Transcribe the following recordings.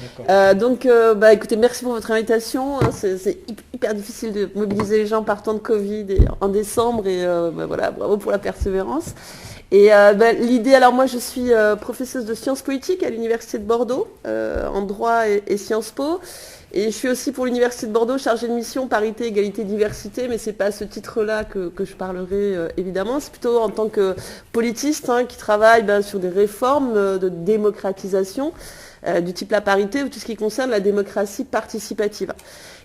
D'accord. Écoutez, merci pour votre invitation. Hein. C'est hyper difficile de mobiliser les gens partant de Covid en décembre voilà, bravo pour la persévérance. L'idée, alors moi je suis professeuse de sciences politiques à l'Université de Bordeaux, en droit et Sciences Po. Et je suis aussi pour l'Université de Bordeaux chargée de mission parité, égalité, diversité, mais c'est pas à ce titre-là que je parlerai évidemment. C'est plutôt en tant que politiste qui travaille sur des réformes de démocratisation du type la parité ou tout ce qui concerne la démocratie participative.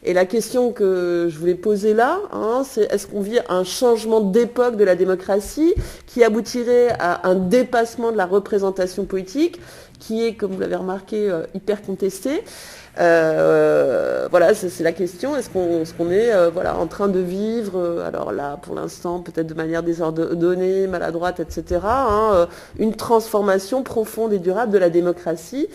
Et la question que je voulais poser là, c'est est-ce qu'on vit un changement d'époque de la démocratie qui aboutirait à un dépassement de la représentation politique, qui est, comme vous l'avez remarqué, hyper contestée. Voilà, c'est la question. Est-ce qu'on est en train de vivre, alors là, pour l'instant, peut-être de manière désordonnée, maladroite, etc., une transformation profonde et durable de la démocratie,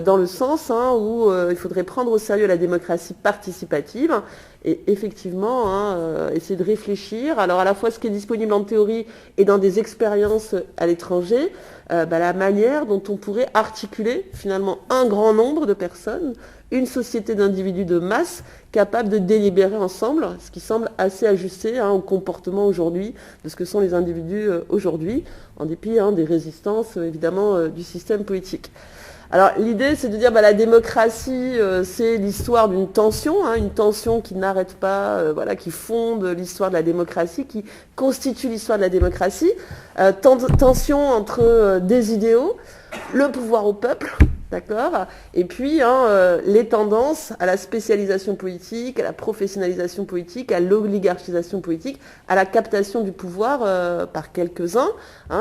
dans le sens où il faudrait prendre au sérieux la démocratie participative et effectivement essayer de réfléchir, alors à la fois ce qui est disponible en théorie et dans des expériences à l'étranger, la manière dont on pourrait articuler finalement un grand nombre de personnes, une société d'individus de masse capable de délibérer ensemble, ce qui semble assez ajusté au comportement aujourd'hui de ce que sont les individus aujourd'hui, en dépit des résistances évidemment du système politique. Alors l'idée c'est de dire la démocratie c'est l'histoire d'une tension, une tension qui n'arrête pas, qui fonde l'histoire de la démocratie, qui constitue l'histoire de la démocratie, tension entre des idéaux, le pouvoir au peuple, d'accord, et puis les tendances à la spécialisation politique, à la professionnalisation politique, à l'oligarchisation politique, à la captation du pouvoir par quelques-uns,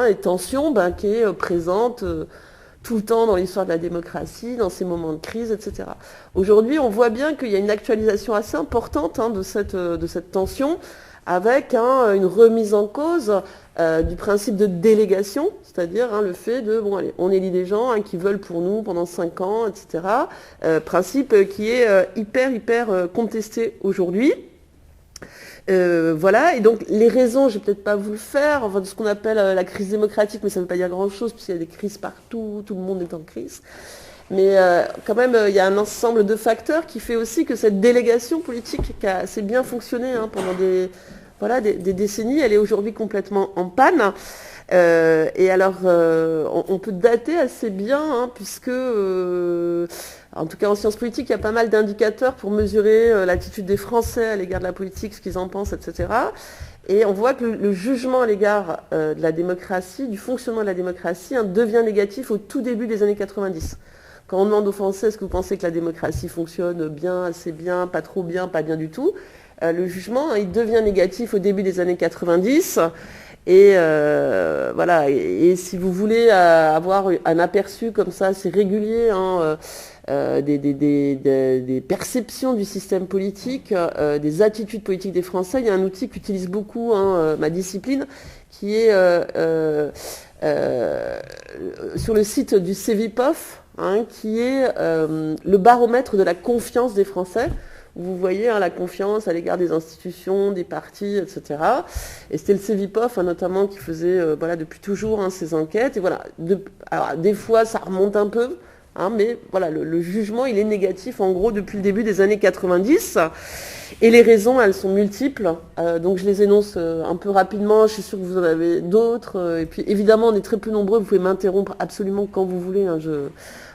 et tension qui est présente tout le temps dans l'histoire de la démocratie, dans ces moments de crise, etc. Aujourd'hui, on voit bien qu'il y a une actualisation assez importante de cette tension, avec une remise en cause du principe de délégation, c'est-à-dire le fait de, allez, on élit des gens qui veulent pour nous pendant 5 ans, etc. Principe qui est hyper contesté aujourd'hui. Voilà, et donc les raisons, je vais peut-être pas vous le faire, de ce qu'on appelle la crise démocratique, mais ça ne veut pas dire grand-chose, puisqu'il y a des crises partout, tout le monde est en crise. Mais quand même, il y a un ensemble de facteurs qui fait aussi que cette délégation politique, qui a assez bien fonctionné pendant des décennies, elle est aujourd'hui complètement en panne. Et alors, on peut dater assez bien, puisque, en tout cas en sciences politiques, il y a pas mal d'indicateurs pour mesurer l'attitude des Français à l'égard de la politique, ce qu'ils en pensent, etc. Et on voit que le jugement à l'égard de la démocratie, du fonctionnement de la démocratie, devient négatif au tout début des années 90. Quand on demande aux Français est-ce que vous pensez que la démocratie fonctionne bien, assez bien, pas trop bien, pas bien du tout, le jugement, il devient négatif au début des années 90. Et voilà. Et si vous voulez avoir un aperçu comme ça assez régulier des perceptions du système politique, des attitudes politiques des Français, il y a un outil qu'utilise beaucoup ma discipline, qui est sur le site du CEVIPOF, qui est le baromètre de la confiance des Français. Vous voyez la confiance à l'égard des institutions, des partis, etc. Et c'était le CEVIPOF notamment qui faisait depuis toujours ces enquêtes. Et voilà, alors des fois ça remonte un peu, mais voilà, le jugement il est négatif en gros depuis le début des années 90. Et les raisons elles sont multiples. Donc je les énonce un peu rapidement. Je suis sûre que vous en avez d'autres. Et puis évidemment on est très peu nombreux. Vous pouvez m'interrompre absolument quand vous voulez.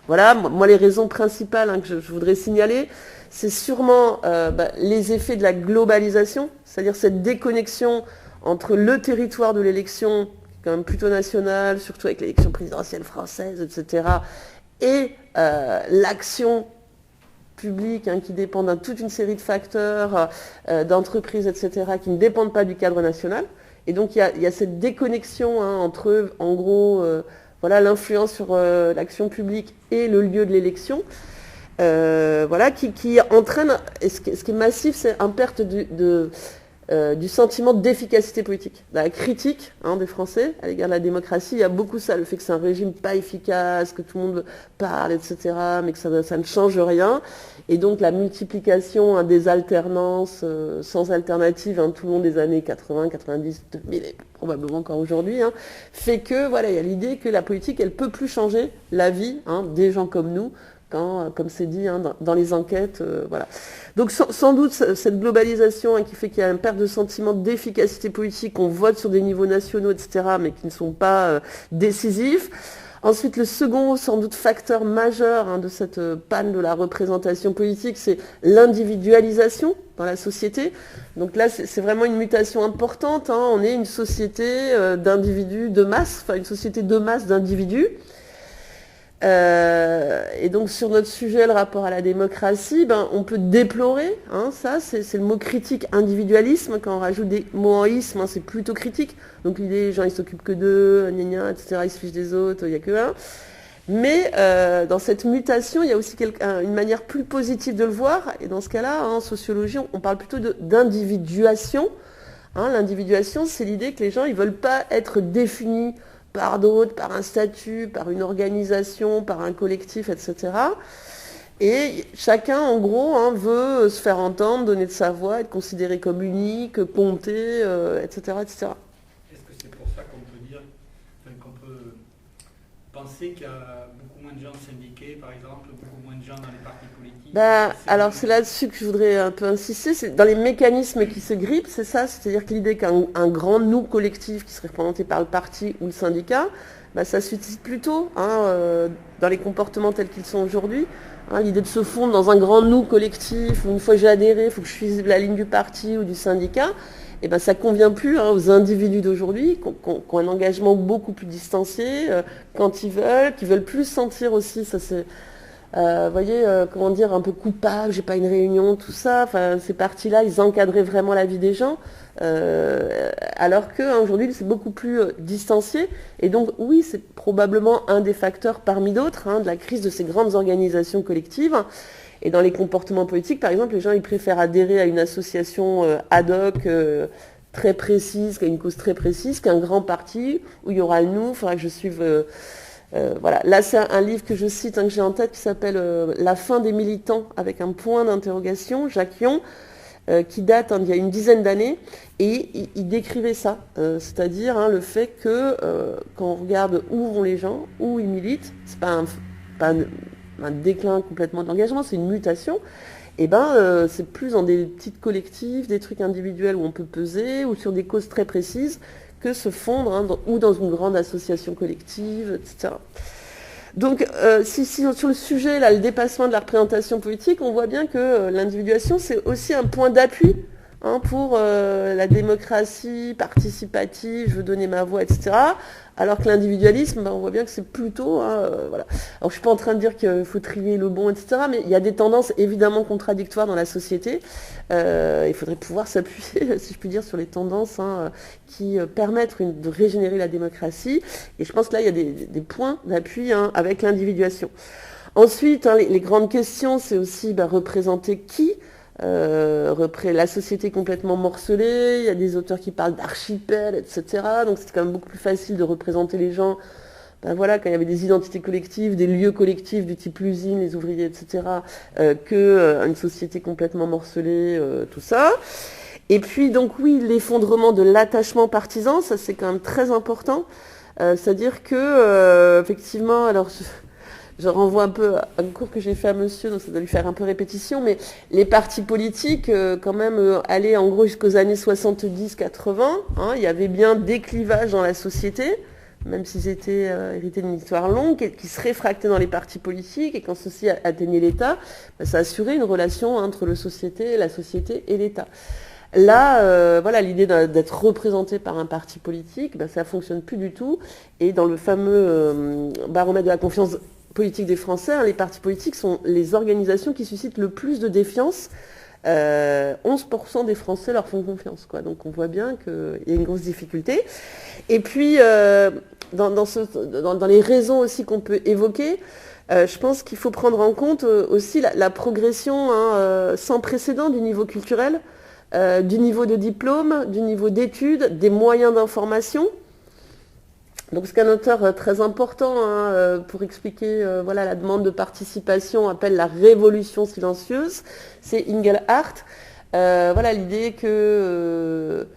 Voilà, moi les raisons principales que je voudrais signaler, c'est sûrement les effets de la globalisation, c'est-à-dire cette déconnexion entre le territoire de l'élection, qui est quand même plutôt national, surtout avec l'élection présidentielle française, etc., et l'action publique qui dépend toute une série de facteurs, d'entreprises, etc., qui ne dépendent pas du cadre national. Et donc il y a cette déconnexion entre, en gros, l'influence sur l'action publique et le lieu de l'élection. Qui entraîne, et ce qui est massif, c'est une perte du sentiment d'efficacité politique. La critique des Français à l'égard de la démocratie, il y a beaucoup ça, le fait que c'est un régime pas efficace, que tout le monde parle, etc., mais que ça ne change rien. Et donc la multiplication des alternances sans alternative tout le long des années 80, 90, 2000 et probablement encore aujourd'hui, fait que il y a l'idée que la politique, elle peut plus changer la vie des gens comme nous, comme c'est dit hein, dans les enquêtes. Voilà. Donc sans doute cette globalisation hein, qui fait qu'il y a une perte de sentiment d'efficacité politique, on vote sur des niveaux nationaux, etc., mais qui ne sont pas décisifs. Ensuite, le second, sans doute, facteur majeur hein, de cette panne de la représentation politique, c'est l'individualisation dans la société. Donc là, c'est vraiment une mutation importante. Hein. On est une société d'individus de masse, enfin une société de masse d'individus. Et donc sur notre sujet, le rapport à la démocratie, on peut déplorer, hein, ça c'est le mot critique, individualisme, quand on rajoute des mots en isme, hein, c'est plutôt critique. Donc l'idée, les gens ils s'occupent que d'eux, gna gna, etc., ils se fichent des autres, il n'y a que un. Mais dans cette mutation, il y a aussi une manière plus positive de le voir, et dans ce cas-là, hein, en sociologie, on parle plutôt d'individuation. Hein, l'individuation, c'est l'idée que les gens ils veulent pas être définis par d'autres, par un statut, par une organisation, par un collectif, etc. Et chacun, en gros, hein, veut se faire entendre, donner de sa voix, être considéré comme unique, compter, etc., etc. Est-ce que c'est pour ça qu'on peut dire, qu'on peut penser qu'il y a beaucoup moins de gens syndiqués, par exemple, beaucoup moins de gens dans les partis politiques? Alors c'est là-dessus que je voudrais un peu insister, c'est dans les mécanismes qui se grippent, c'est ça, c'est-à-dire que l'idée qu'un grand nous collectif qui serait représenté par le parti ou le syndicat, ça suscite plutôt hein, dans les comportements tels qu'ils sont aujourd'hui, hein, l'idée de se fondre dans un grand nous collectif, où une fois j'ai adhéré, il faut que je suive la ligne du parti ou du syndicat, et ça convient plus hein, aux individus d'aujourd'hui qui ont un engagement beaucoup plus distancié quand ils veulent, qui veulent plus sentir aussi, ça c'est... vous voyez, comment dire, un peu coupable, j'ai pas une réunion, tout ça. Enfin, ces partis-là, ils encadraient vraiment la vie des gens, alors que hein, aujourd'hui, c'est beaucoup plus distancié. Et donc, oui, c'est probablement un des facteurs parmi d'autres hein, de la crise de ces grandes organisations collectives. Et dans les comportements politiques, par exemple, les gens, ils préfèrent adhérer à une association ad hoc très précise, qui a une cause très précise, qu'un grand parti où il y aura le nous, il faudra que je suive... voilà. Là, c'est un livre que je cite, hein, que j'ai en tête, qui s'appelle La fin des militants, avec un point d'interrogation, Jacques Yon, qui date hein, d'il y a une dizaine d'années, et il décrivait ça, c'est-à-dire hein, le fait que quand on regarde où vont les gens, où ils militent, c'est pas un déclin complètement de l'engagement, c'est une mutation. Et c'est plus dans des petits collectifs, des trucs individuels où on peut peser, ou sur des causes très précises, que se fondre, hein, ou dans une grande association collective, etc. Donc, si sur le sujet, là, le dépassement de la représentation politique, on voit bien que l'individuation, c'est aussi un point d'appui hein, pour la démocratie participative, je veux donner ma voix, etc. Alors que l'individualisme, on voit bien que c'est plutôt... Hein, voilà. Alors, je ne suis pas en train de dire qu'il faut trier le bon, etc. Mais il y a des tendances évidemment contradictoires dans la société. Il faudrait pouvoir s'appuyer, si je puis dire, sur les tendances hein, qui permettent de régénérer la démocratie. Et je pense que là, il y a des points d'appui hein, avec l'individuation. Ensuite, hein, les grandes questions, c'est aussi représenter qui la société complètement morcelée, il y a des auteurs qui parlent d'archipel, etc. Donc c'est quand même beaucoup plus facile de représenter les gens voilà, quand il y avait des identités collectives, des lieux collectifs du type l'usine, les ouvriers, etc., qu'une société complètement morcelée, tout ça. Et puis donc oui, l'effondrement de l'attachement partisan, ça c'est quand même très important. C'est-à-dire que effectivement, alors je renvoie un peu à un cours que j'ai fait à monsieur, donc ça doit lui faire un peu répétition, mais les partis politiques, quand même, allaient en gros jusqu'aux années 70-80. Hein, il y avait bien des clivages dans la société, même s'ils étaient hérités d'une histoire longue, qui se réfractaient dans les partis politiques, et quand ceux-ci atteignaient l'État, ça assurait une relation entre la société et l'État. Là, voilà, l'idée d'être représenté par un parti politique, ça fonctionne plus du tout. Et dans le fameux baromètre de la confiance politique des Français, hein, les partis politiques sont les organisations qui suscitent le plus de défiance. 11% des Français leur font confiance, quoi. Donc on voit bien qu'il y a une grosse difficulté. Et puis, dans les raisons aussi qu'on peut évoquer, je pense qu'il faut prendre en compte aussi la progression hein, sans précédent du niveau culturel, du niveau de diplôme, du niveau d'études, des moyens d'information. Donc, ce qu'un auteur très important hein, pour expliquer voilà, la demande de participation appelle la révolution silencieuse, c'est Engelhardt. Voilà l'idée que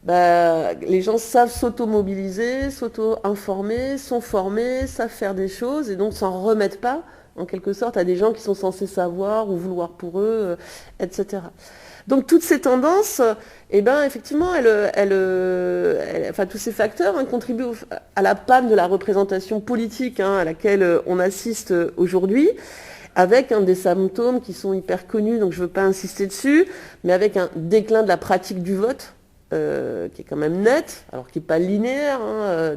les gens savent s'auto-mobiliser, s'auto-informer, sont formés, savent faire des choses et donc s'en remettent pas en quelque sorte, à des gens qui sont censés savoir ou vouloir pour eux, etc. Donc toutes ces tendances, effectivement, enfin, tous ces facteurs contribuent à la panne de la représentation politique à laquelle on assiste aujourd'hui, avec des symptômes qui sont hyper connus, donc je ne veux pas insister dessus, mais avec un déclin de la pratique du vote, qui est quand même net, alors qui n'est pas linéaire,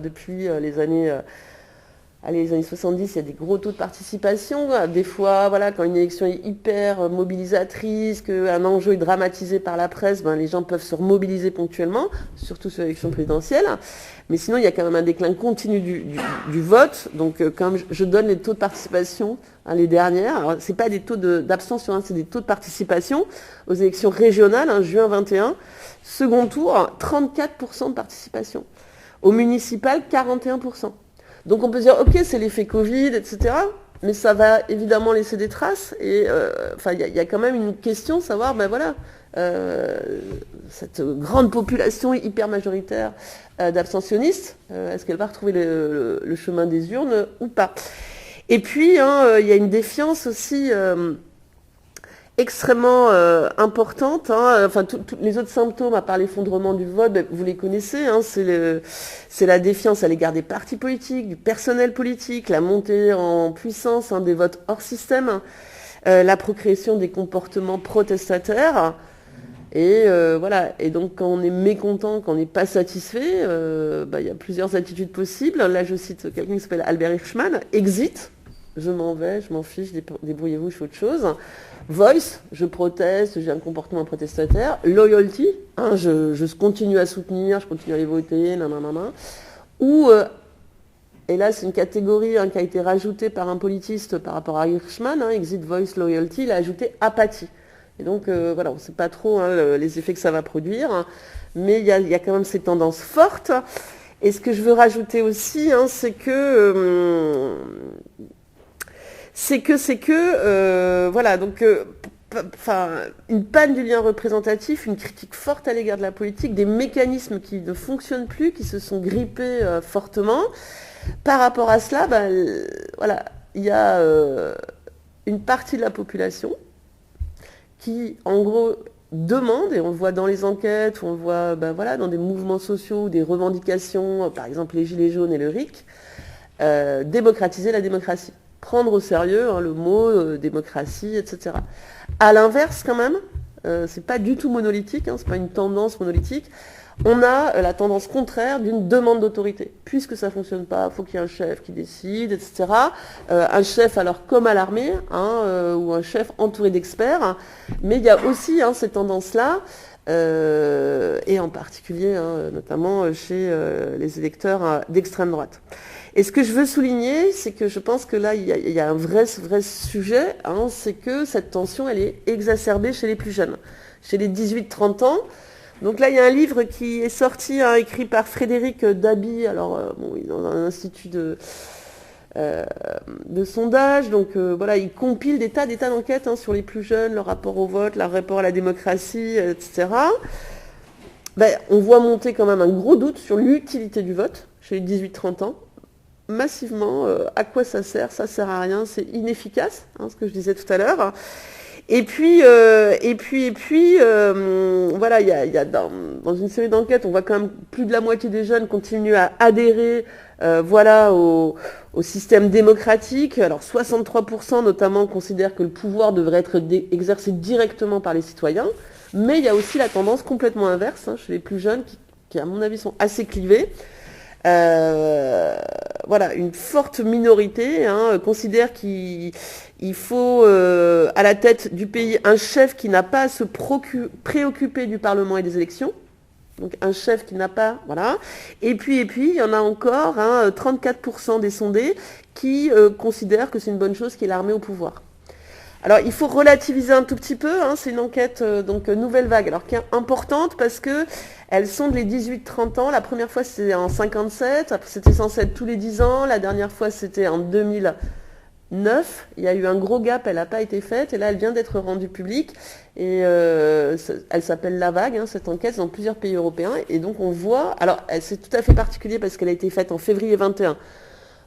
depuis les années 70, il y a des gros taux de participation. Des fois, quand une élection est hyper mobilisatrice, qu'un enjeu est dramatisé par la presse, les gens peuvent se remobiliser ponctuellement, surtout sur l'élection présidentielle. Mais sinon, il y a quand même un déclin continu du vote. Donc, comme je donne les taux de participation, les dernières, alors c'est pas des taux d'abstention, c'est des taux de participation aux élections régionales, juin 21. Second tour, 34% de participation. Au municipal, 41%. Donc on peut dire, ok, c'est l'effet Covid, etc. Mais ça va évidemment laisser des traces. Et il y a quand même une question, savoir, cette grande population hyper majoritaire d'abstentionnistes, est-ce qu'elle va retrouver le chemin des urnes ou pas? Et puis, il y a une défiance aussi extrêmement importante. Tous les autres symptômes, à part l'effondrement du vote, vous les connaissez. C'est la défiance à l'égard des partis politiques, du personnel politique, la montée en puissance des votes hors système, la progression des comportements protestataires. Et Et donc, quand on est mécontent, quand on n'est pas satisfait, il y a plusieurs attitudes possibles. Là, je cite quelqu'un qui s'appelle Albert Hirschman. Exit, je m'en vais, je m'en fiche, débrouillez-vous, je fais autre chose. Voice, je proteste, j'ai un comportement protestataire. Loyalty, je continue à soutenir, je continue à les voter, nanana. Ou, et là c'est une catégorie qui a été rajoutée par un politiste par rapport à Hirschman, exit, voice, loyalty, il a ajouté apathie. Et donc on ne sait pas trop les effets que ça va produire, mais il y a quand même ces tendances fortes. Et ce que je veux rajouter aussi, c'est que une panne du lien représentatif, une critique forte à l'égard de la politique, des mécanismes qui ne fonctionnent plus, qui se sont grippés fortement. Par rapport à cela, il y a une partie de la population qui, en gros, demande, et on le voit dans les enquêtes, on le voit dans des mouvements sociaux, des revendications, par exemple les Gilets jaunes et le RIC, démocratiser la démocratie. Prendre au sérieux le mot démocratie, etc. À l'inverse, quand même, c'est pas du tout monolithique, c'est pas une tendance monolithique. On a la tendance contraire d'une demande d'autorité. Puisque ça fonctionne pas, il faut qu'il y ait un chef qui décide, etc. Un chef, alors comme à l'armée, ou un chef entouré d'experts. Mais il y a aussi ces tendances-là, et en particulier, notamment chez les électeurs d'extrême droite. Et ce que je veux souligner, c'est que je pense que là, il y a un vrai sujet, c'est que cette tension, elle est exacerbée chez les plus jeunes, chez les 18-30 ans. Donc là, il y a un livre qui est sorti, écrit par Frédéric Dabi, il est dans un institut de sondage. Donc il compile des tas d'enquêtes sur les plus jeunes, leur rapport au vote, leur rapport à la démocratie, etc. On voit monter quand même un gros doute sur l'utilité du vote chez les 18-30 ans. Massivement, à quoi ça sert à rien, c'est inefficace, ce que je disais tout à l'heure. Et puis, il y a dans une série d'enquêtes, on voit quand même plus de la moitié des jeunes continuent à adhérer, au système démocratique. Alors 63% notamment considèrent que le pouvoir devrait être exercé directement par les citoyens, mais il y a aussi la tendance complètement inverse chez les plus jeunes qui à mon avis sont assez clivés. Une forte minorité considère qu'il faut à la tête du pays un chef qui n'a pas à se préoccuper du Parlement et des élections. Donc un chef qui n'a pas, Et puis il y en a encore 34% des sondés qui considèrent que c'est une bonne chose qu'il y ait l'armée au pouvoir. Alors il faut relativiser un tout petit peu, c'est une enquête nouvelle vague, alors qui est importante parce que elles sondent les 18-30 ans. La première fois c'était en 57, après c'était censé être tous les 10 ans, la dernière fois c'était en 2009. Il y a eu un gros gap, elle n'a pas été faite et là elle vient d'être rendue publique et elle s'appelle La Vague, cette enquête dans plusieurs pays européens et donc on voit, alors c'est tout à fait particulier parce qu'elle a été faite en février 21.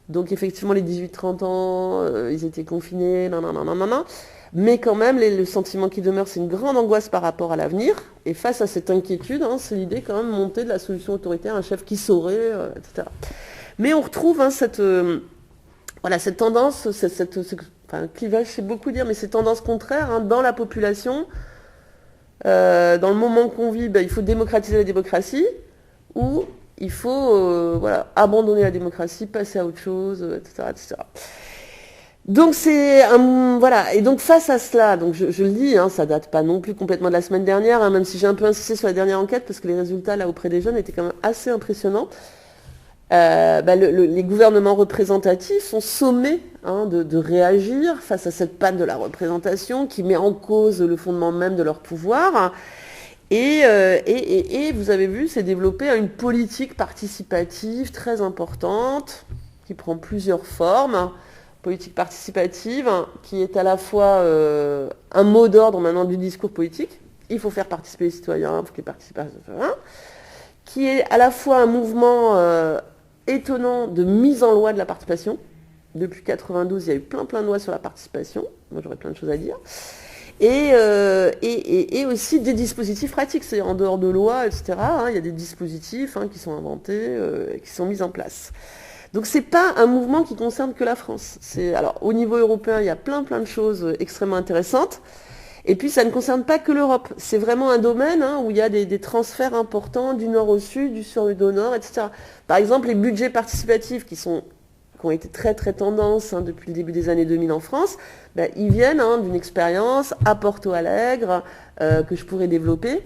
Donc effectivement, les 18-30 ans, ils étaient confinés, nanana. Mais quand même, le sentiment qui demeure, c'est une grande angoisse par rapport à l'avenir. Et face à cette inquiétude, c'est l'idée quand même de monter de la solution autoritaire, un chef qui saurait, etc. Mais on retrouve cette tendance, un clivage, c'est beaucoup dire, mais ces tendances contraires dans la population. Dans le moment qu'on vit, il faut démocratiser la démocratie, ou il faut abandonner la démocratie, passer à autre chose, etc., etc. Donc et donc face à cela, donc je le dis, ça date pas non plus complètement de la semaine dernière, même si j'ai un peu insisté sur la dernière enquête parce que les résultats là auprès des jeunes étaient quand même assez impressionnants. Les gouvernements représentatifs sont sommés de réagir face à cette panne de la représentation qui met en cause le fondement même de leur pouvoir. Et vous avez vu, s'est développée une politique participative très importante qui prend plusieurs formes. Politique participative qui est à la fois un mot d'ordre maintenant du discours politique. Il faut faire participer les citoyens, il faut qu'ils participent à les citoyens. Qui est à la fois un mouvement étonnant de mise en loi de la participation. Depuis 92, il y a eu plein de lois sur la participation. Moi, j'aurais plein de choses à dire. Et aussi des dispositifs pratiques, c'est-à-dire en dehors de lois, etc. Il y a des dispositifs qui sont inventés, qui sont mis en place. Donc c'est pas un mouvement qui concerne que la France. Alors au niveau européen, il y a plein de choses extrêmement intéressantes. Et puis ça ne concerne pas que l'Europe. C'est vraiment un domaine où il y a des transferts importants du nord au sud, du sud au nord, etc. Par exemple, les budgets participatifs qui ont été très tendance depuis le début des années 2000 en France, ils viennent d'une expérience à Porto Alegre que je pourrais développer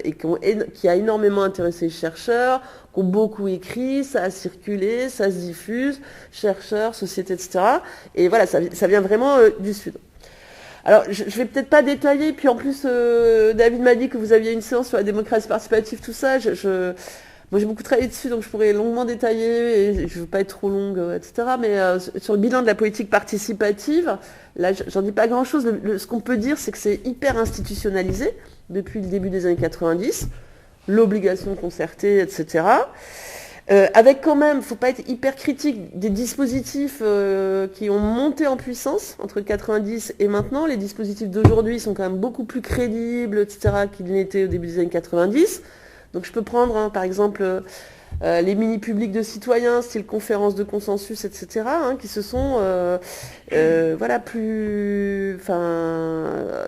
et qui a énormément intéressé les chercheurs, qui ont beaucoup écrit, ça a circulé, ça se diffuse, chercheurs, sociétés, etc. Et voilà, ça vient vraiment du Sud. Alors, je vais peut-être pas détailler, puis en plus, David m'a dit que vous aviez une séance sur la démocratie participative, tout ça, moi, j'ai beaucoup travaillé dessus, donc je pourrais longuement détailler, et je veux pas être trop longue, etc. Mais sur le bilan de la politique participative, là, j'en dis pas grand-chose. Ce qu'on peut dire, c'est que c'est hyper institutionnalisé depuis le début des années 90, l'obligation de concerter, etc. Avec quand même, faut pas être hyper critique, des dispositifs qui ont monté en puissance entre 90 et maintenant. Les dispositifs d'aujourd'hui sont quand même beaucoup plus crédibles, etc., qu'ils n'étaient au début des années 90. Donc je peux prendre par exemple les mini-publics de citoyens, style conférence de consensus, etc., qui se sont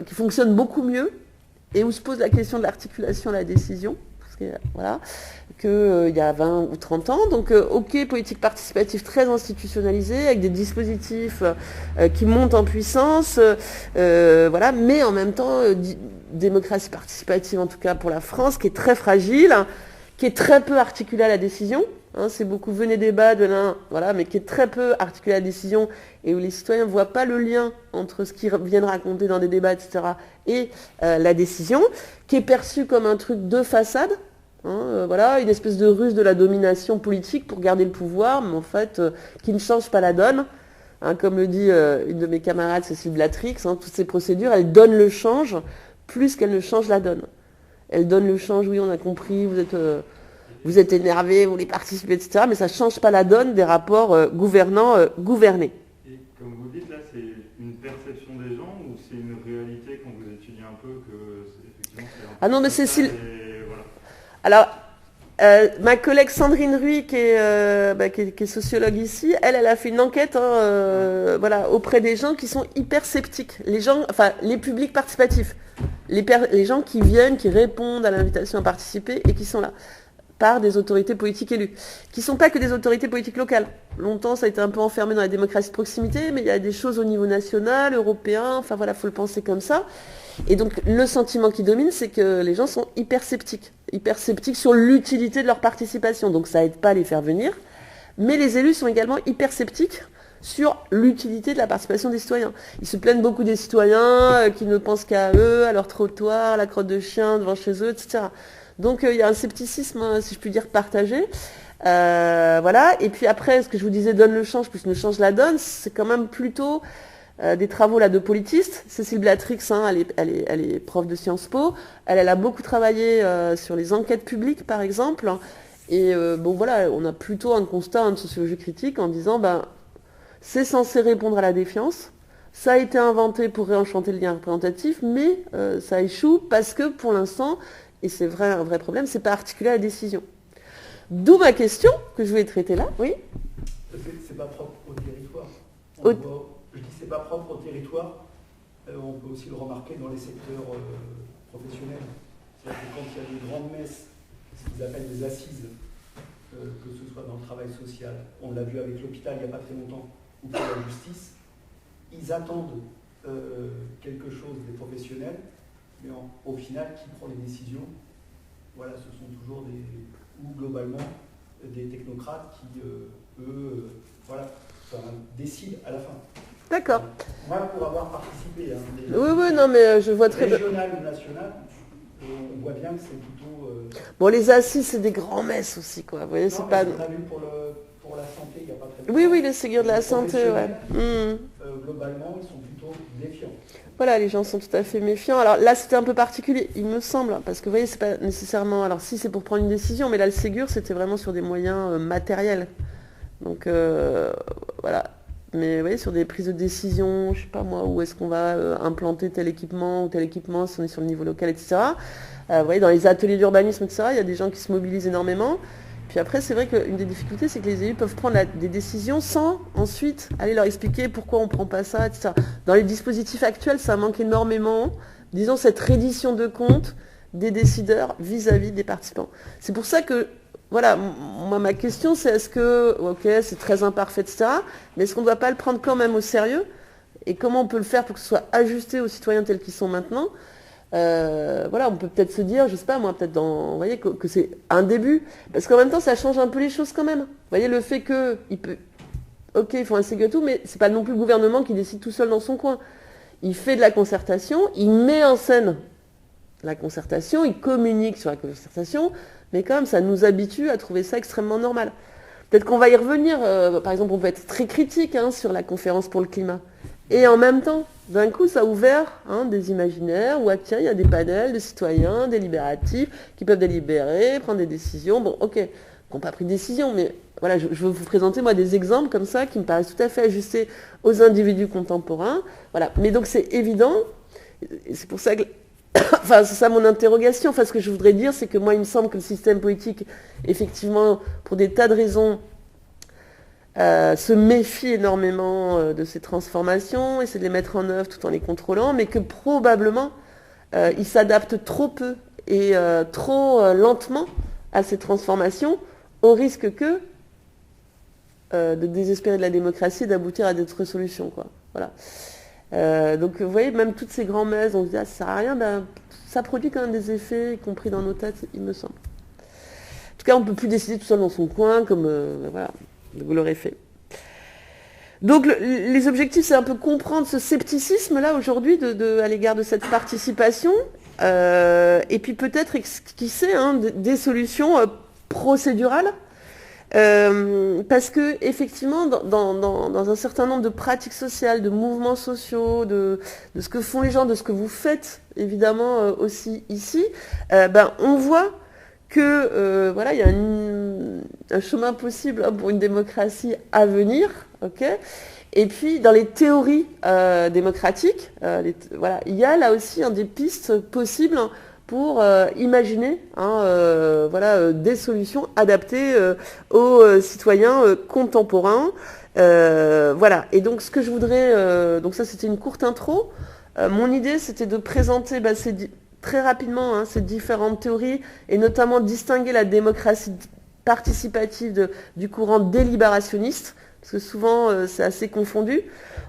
qui fonctionnent beaucoup mieux et où se pose la question de l'articulation de la décision, qu'il y a 20 ou 30 ans. Donc politique participative très institutionnalisée, avec des dispositifs qui montent en puissance, mais en même temps démocratie participative, en tout cas pour la France, qui est très fragile, qui est très peu articulée à la décision. C'est beaucoup venez débat de l'un, mais qui est très peu articulée à la décision et où les citoyens ne voient pas le lien entre ce qu'ils viennent raconter dans des débats, etc., et la décision, qui est perçue comme un truc de façade, une espèce de ruse de la domination politique pour garder le pouvoir, mais en fait, qui ne change pas la donne. Comme le dit une de mes camarades, Cécile Blatrix, toutes ces procédures, elles donnent le change plus qu'elles ne changent la donne. Elles donnent le change, oui, on a compris, vous êtes énervé, vous voulez participer, etc., mais ça ne change pas la donne des rapports gouvernants-gouvernés. Et comme vous dites, là, c'est une perception des gens ou c'est une réalité quand vous étudiez un peu que effectivement c'est un peu non, mais Cécile... Voilà. Alors, ma collègue Sandrine Ruy, qui est sociologue ici, elle a fait une enquête auprès des gens qui sont hyper sceptiques. Les publics participatifs. Les gens qui viennent, qui répondent à l'invitation à participer et qui sont là par des autorités politiques élues, qui ne sont pas que des autorités politiques locales. Longtemps, ça a été un peu enfermé dans la démocratie de proximité, mais il y a des choses au niveau national, européen, faut le penser comme ça. Et donc, le sentiment qui domine, c'est que les gens sont hyper sceptiques sur l'utilité de leur participation. Donc, ça aide pas à les faire venir. Mais les élus sont également hyper sceptiques sur l'utilité de la participation des citoyens. Ils se plaignent beaucoup des citoyens qui ne pensent qu'à eux, à leur trottoir, à la crotte de chien devant chez eux, etc. Donc, il y a un scepticisme, si je puis dire, partagé. Et puis après, ce que je vous disais, donne le change plus ne change la donne, c'est quand même plutôt des travaux là de politistes. Cécile Blatrix, elle est prof de Sciences Po. Elle a beaucoup travaillé sur les enquêtes publiques, par exemple, Et bon voilà, on a plutôt un constat de sociologie critique en disant c'est censé répondre à la défiance, ça a été inventé pour réenchanter le lien représentatif, mais ça échoue parce que pour l'instant, et c'est un vrai problème, c'est pas articulé à la décision. D'où ma question que je voulais traiter là, oui. C'est pas propre au territoire. Je dis c'est pas propre au territoire. On peut aussi le remarquer dans les secteurs professionnels. C'est-à-dire que quand il y a des grandes messes, ce qu'ils appellent des assises, que ce soit dans le travail social, on l'a vu avec l'hôpital il n'y a pas très longtemps, ou pour la justice, ils attendent quelque chose des professionnels, mais au final, qui prend les décisions? Voilà, ce sont toujours globalement des technocrates qui, décident à la fin. D'accord. Moi, pour avoir participé, oui, non, mais je vois très bien. Régional ou national, on voit bien que c'est plutôt. Bon, les assises, c'est des grands messes aussi, quoi. Vous voyez, non, c'est pas. On a vu pour la santé, il n'y a pas très longtemps. Oui, les Ségur de la santé, ouais. Globalement, ils sont plutôt défiants. Voilà, les gens sont tout à fait méfiants. Alors là, c'était un peu particulier, il me semble, parce que vous voyez, c'est pas nécessairement. Alors si, c'est pour prendre une décision, mais là, le Ségur, c'était vraiment sur des moyens matériels. Donc voilà. Mais vous voyez, sur des prises de décision, je sais pas moi, où est-ce qu'on va implanter tel équipement ou tel équipement, si on est sur le niveau local, etc. Vous voyez, dans les ateliers d'urbanisme, etc., il y a des gens qui se mobilisent énormément. Puis après, c'est vrai qu'une des difficultés, c'est que les élus peuvent prendre des décisions sans ensuite aller leur expliquer pourquoi on ne prend pas ça, etc. Dans les dispositifs actuels, ça manque énormément, disons, cette reddition de comptes des décideurs vis-à-vis des participants. C'est pour ça que, voilà, moi, ma question, c'est est-ce que, ok, c'est très imparfait, etc., mais est-ce qu'on ne doit pas le prendre quand même au sérieux? Et comment on peut le faire pour que ce soit ajusté aux citoyens tels qu'ils sont maintenant? Voilà, on peut peut-être se dire, je sais pas moi, peut-être vous voyez, que c'est un début, parce qu'en même temps, ça change un peu les choses quand même. Vous voyez, le fait ok, ils font un Ségur et tout, mais c'est pas non plus le gouvernement qui décide tout seul dans son coin. Il fait de la concertation, il met en scène la concertation, il communique sur la concertation, mais quand même, ça nous habitue à trouver ça extrêmement normal. Peut-être qu'on va y revenir, par exemple, on peut être très critique sur la conférence pour le climat. Et en même temps, d'un coup, ça a ouvert des imaginaires où, tiens, il y a des panels de citoyens délibératifs qui peuvent délibérer, prendre des décisions. Bon, ok, qui n'ont pas pris de décision, mais voilà, je veux vous présenter, moi, des exemples comme ça qui me paraissent tout à fait ajustés aux individus contemporains. Voilà, mais donc c'est évident, et c'est pour ça que... Enfin, c'est ça mon interrogation. Enfin, ce que je voudrais dire, c'est que moi, il me semble que le système politique, effectivement, pour des tas de raisons, se méfie énormément de ces transformations, essaie de les mettre en œuvre tout en les contrôlant, mais que probablement, il s'adapte trop peu et trop lentement à ces transformations, au risque de désespérer de la démocratie et d'aboutir à d'autres solutions, quoi. Voilà. Donc vous voyez, même toutes ces grandes messes, on se dit ça sert à rien, ça produit quand même des effets, y compris dans nos têtes, il me semble. En tout cas, on ne peut plus décider tout seul dans son coin, comme voilà, vous l'aurez fait. Donc les objectifs, c'est un peu comprendre ce scepticisme-là aujourd'hui à l'égard de cette participation, et puis peut-être esquisser des solutions procédurales. Parce que effectivement, dans un certain nombre de pratiques sociales, de mouvements sociaux, de ce que font les gens, de ce que vous faites évidemment aussi ici, on voit que voilà, il y a un chemin possible pour une démocratie à venir, ok. Et puis dans les théories démocratiques, voilà, il y a là aussi des pistes possibles pour imaginer des solutions adaptées aux citoyens contemporains. Voilà. Et donc ce que je voudrais... donc ça c'était une courte intro. Mon idée c'était de présenter très rapidement ces différentes théories et notamment distinguer la démocratie participative du courant délibérationniste, parce que souvent c'est assez confondu.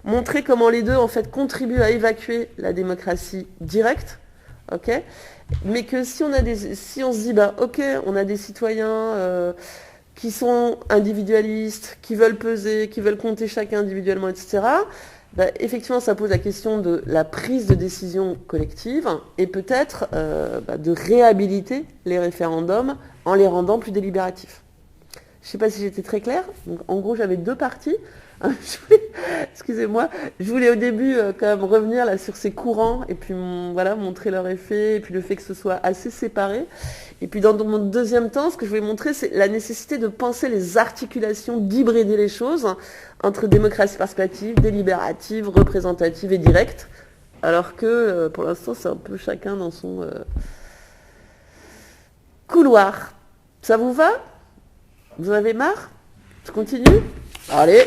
Montrer comment les deux en fait contribuent à évacuer la démocratie directe. Ok, mais que si on se dit ok, on a des citoyens qui sont individualistes, qui veulent peser, qui veulent compter chacun individuellement, etc. Effectivement, ça pose la question de la prise de décision collective et peut-être de réhabiliter les référendums en les rendant plus délibératifs. Je ne sais pas si j'étais très claire. Donc, en gros, j'avais deux parties. Excusez-moi, je voulais au début quand même revenir là sur ces courants et puis voilà, montrer leur effet et puis le fait que ce soit assez séparé. Et puis dans mon deuxième temps, ce que je voulais montrer, c'est la nécessité de penser les articulations, d'hybrider les choses entre démocratie participative, délibérative, représentative et directe, alors que pour l'instant c'est un peu chacun dans son couloir. Ça vous va? Vous en avez marre? Je continue? Allez.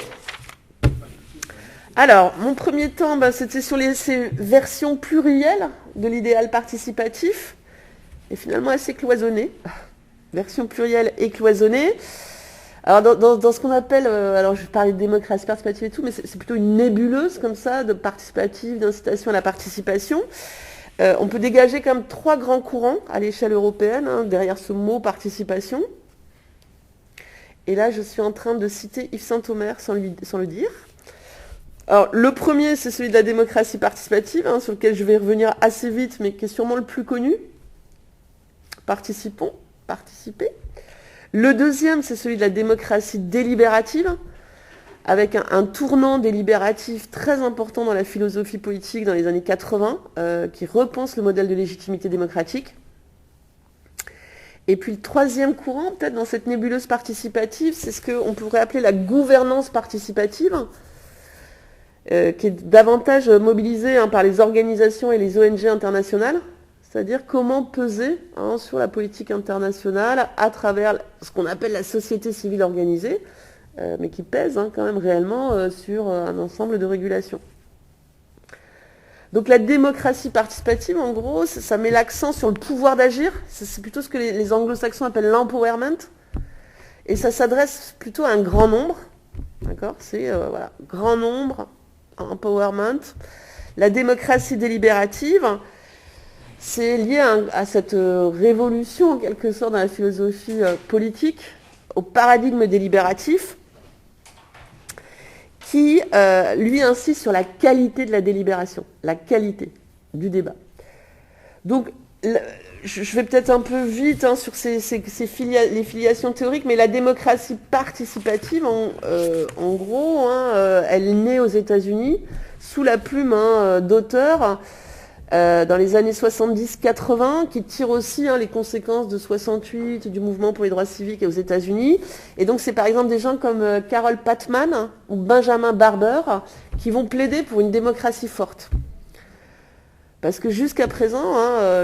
Alors, mon premier temps, c'était sur ces versions plurielles de l'idéal participatif, et finalement assez cloisonné. Version plurielle et cloisonnée. Alors, dans ce qu'on appelle, alors je vais parler de démocratie participative et tout, mais c'est plutôt une nébuleuse comme ça, de participative, d'incitation à la participation. On peut dégager quand même 3 grands courants à l'échelle européenne, derrière ce mot participation. Et là, je suis en train de citer Yves Saint-Omer sans le dire. Alors, le premier, c'est celui de la démocratie participative, sur lequel je vais revenir assez vite, mais qui est sûrement le plus connu. Participons, participer. Le deuxième, c'est celui de la démocratie délibérative, avec un tournant délibératif très important dans la philosophie politique dans les années 80, qui repense le modèle de légitimité démocratique. Et puis le troisième courant, peut-être dans cette nébuleuse participative, c'est ce qu'on pourrait appeler la gouvernance participative, qui est davantage mobilisée par les organisations et les ONG internationales, c'est-à-dire comment peser sur la politique internationale à travers ce qu'on appelle la société civile organisée, mais qui pèse quand même réellement sur un ensemble de régulations. Donc la démocratie participative, en gros, ça met l'accent sur le pouvoir d'agir. C'est plutôt ce que les anglo-saxons appellent l'empowerment. Et ça s'adresse plutôt à un grand nombre. D'accord? C'est voilà, grand nombre, empowerment. La démocratie délibérative, c'est lié à cette révolution, en quelque sorte, dans la philosophie politique, au paradigme délibératif, qui, lui, insiste sur la qualité de la délibération, la qualité du débat. Donc, je vais peut-être un peu vite sur les filiations théoriques, mais la démocratie participative, en gros, elle est née aux États-Unis sous la plume d'auteurs dans les années 70-80, qui tirent aussi les conséquences de 68, du mouvement pour les droits civiques aux États-Unis. Et donc c'est par exemple des gens comme Carol Patman ou Benjamin Barber qui vont plaider pour une démocratie forte. Parce que jusqu'à présent,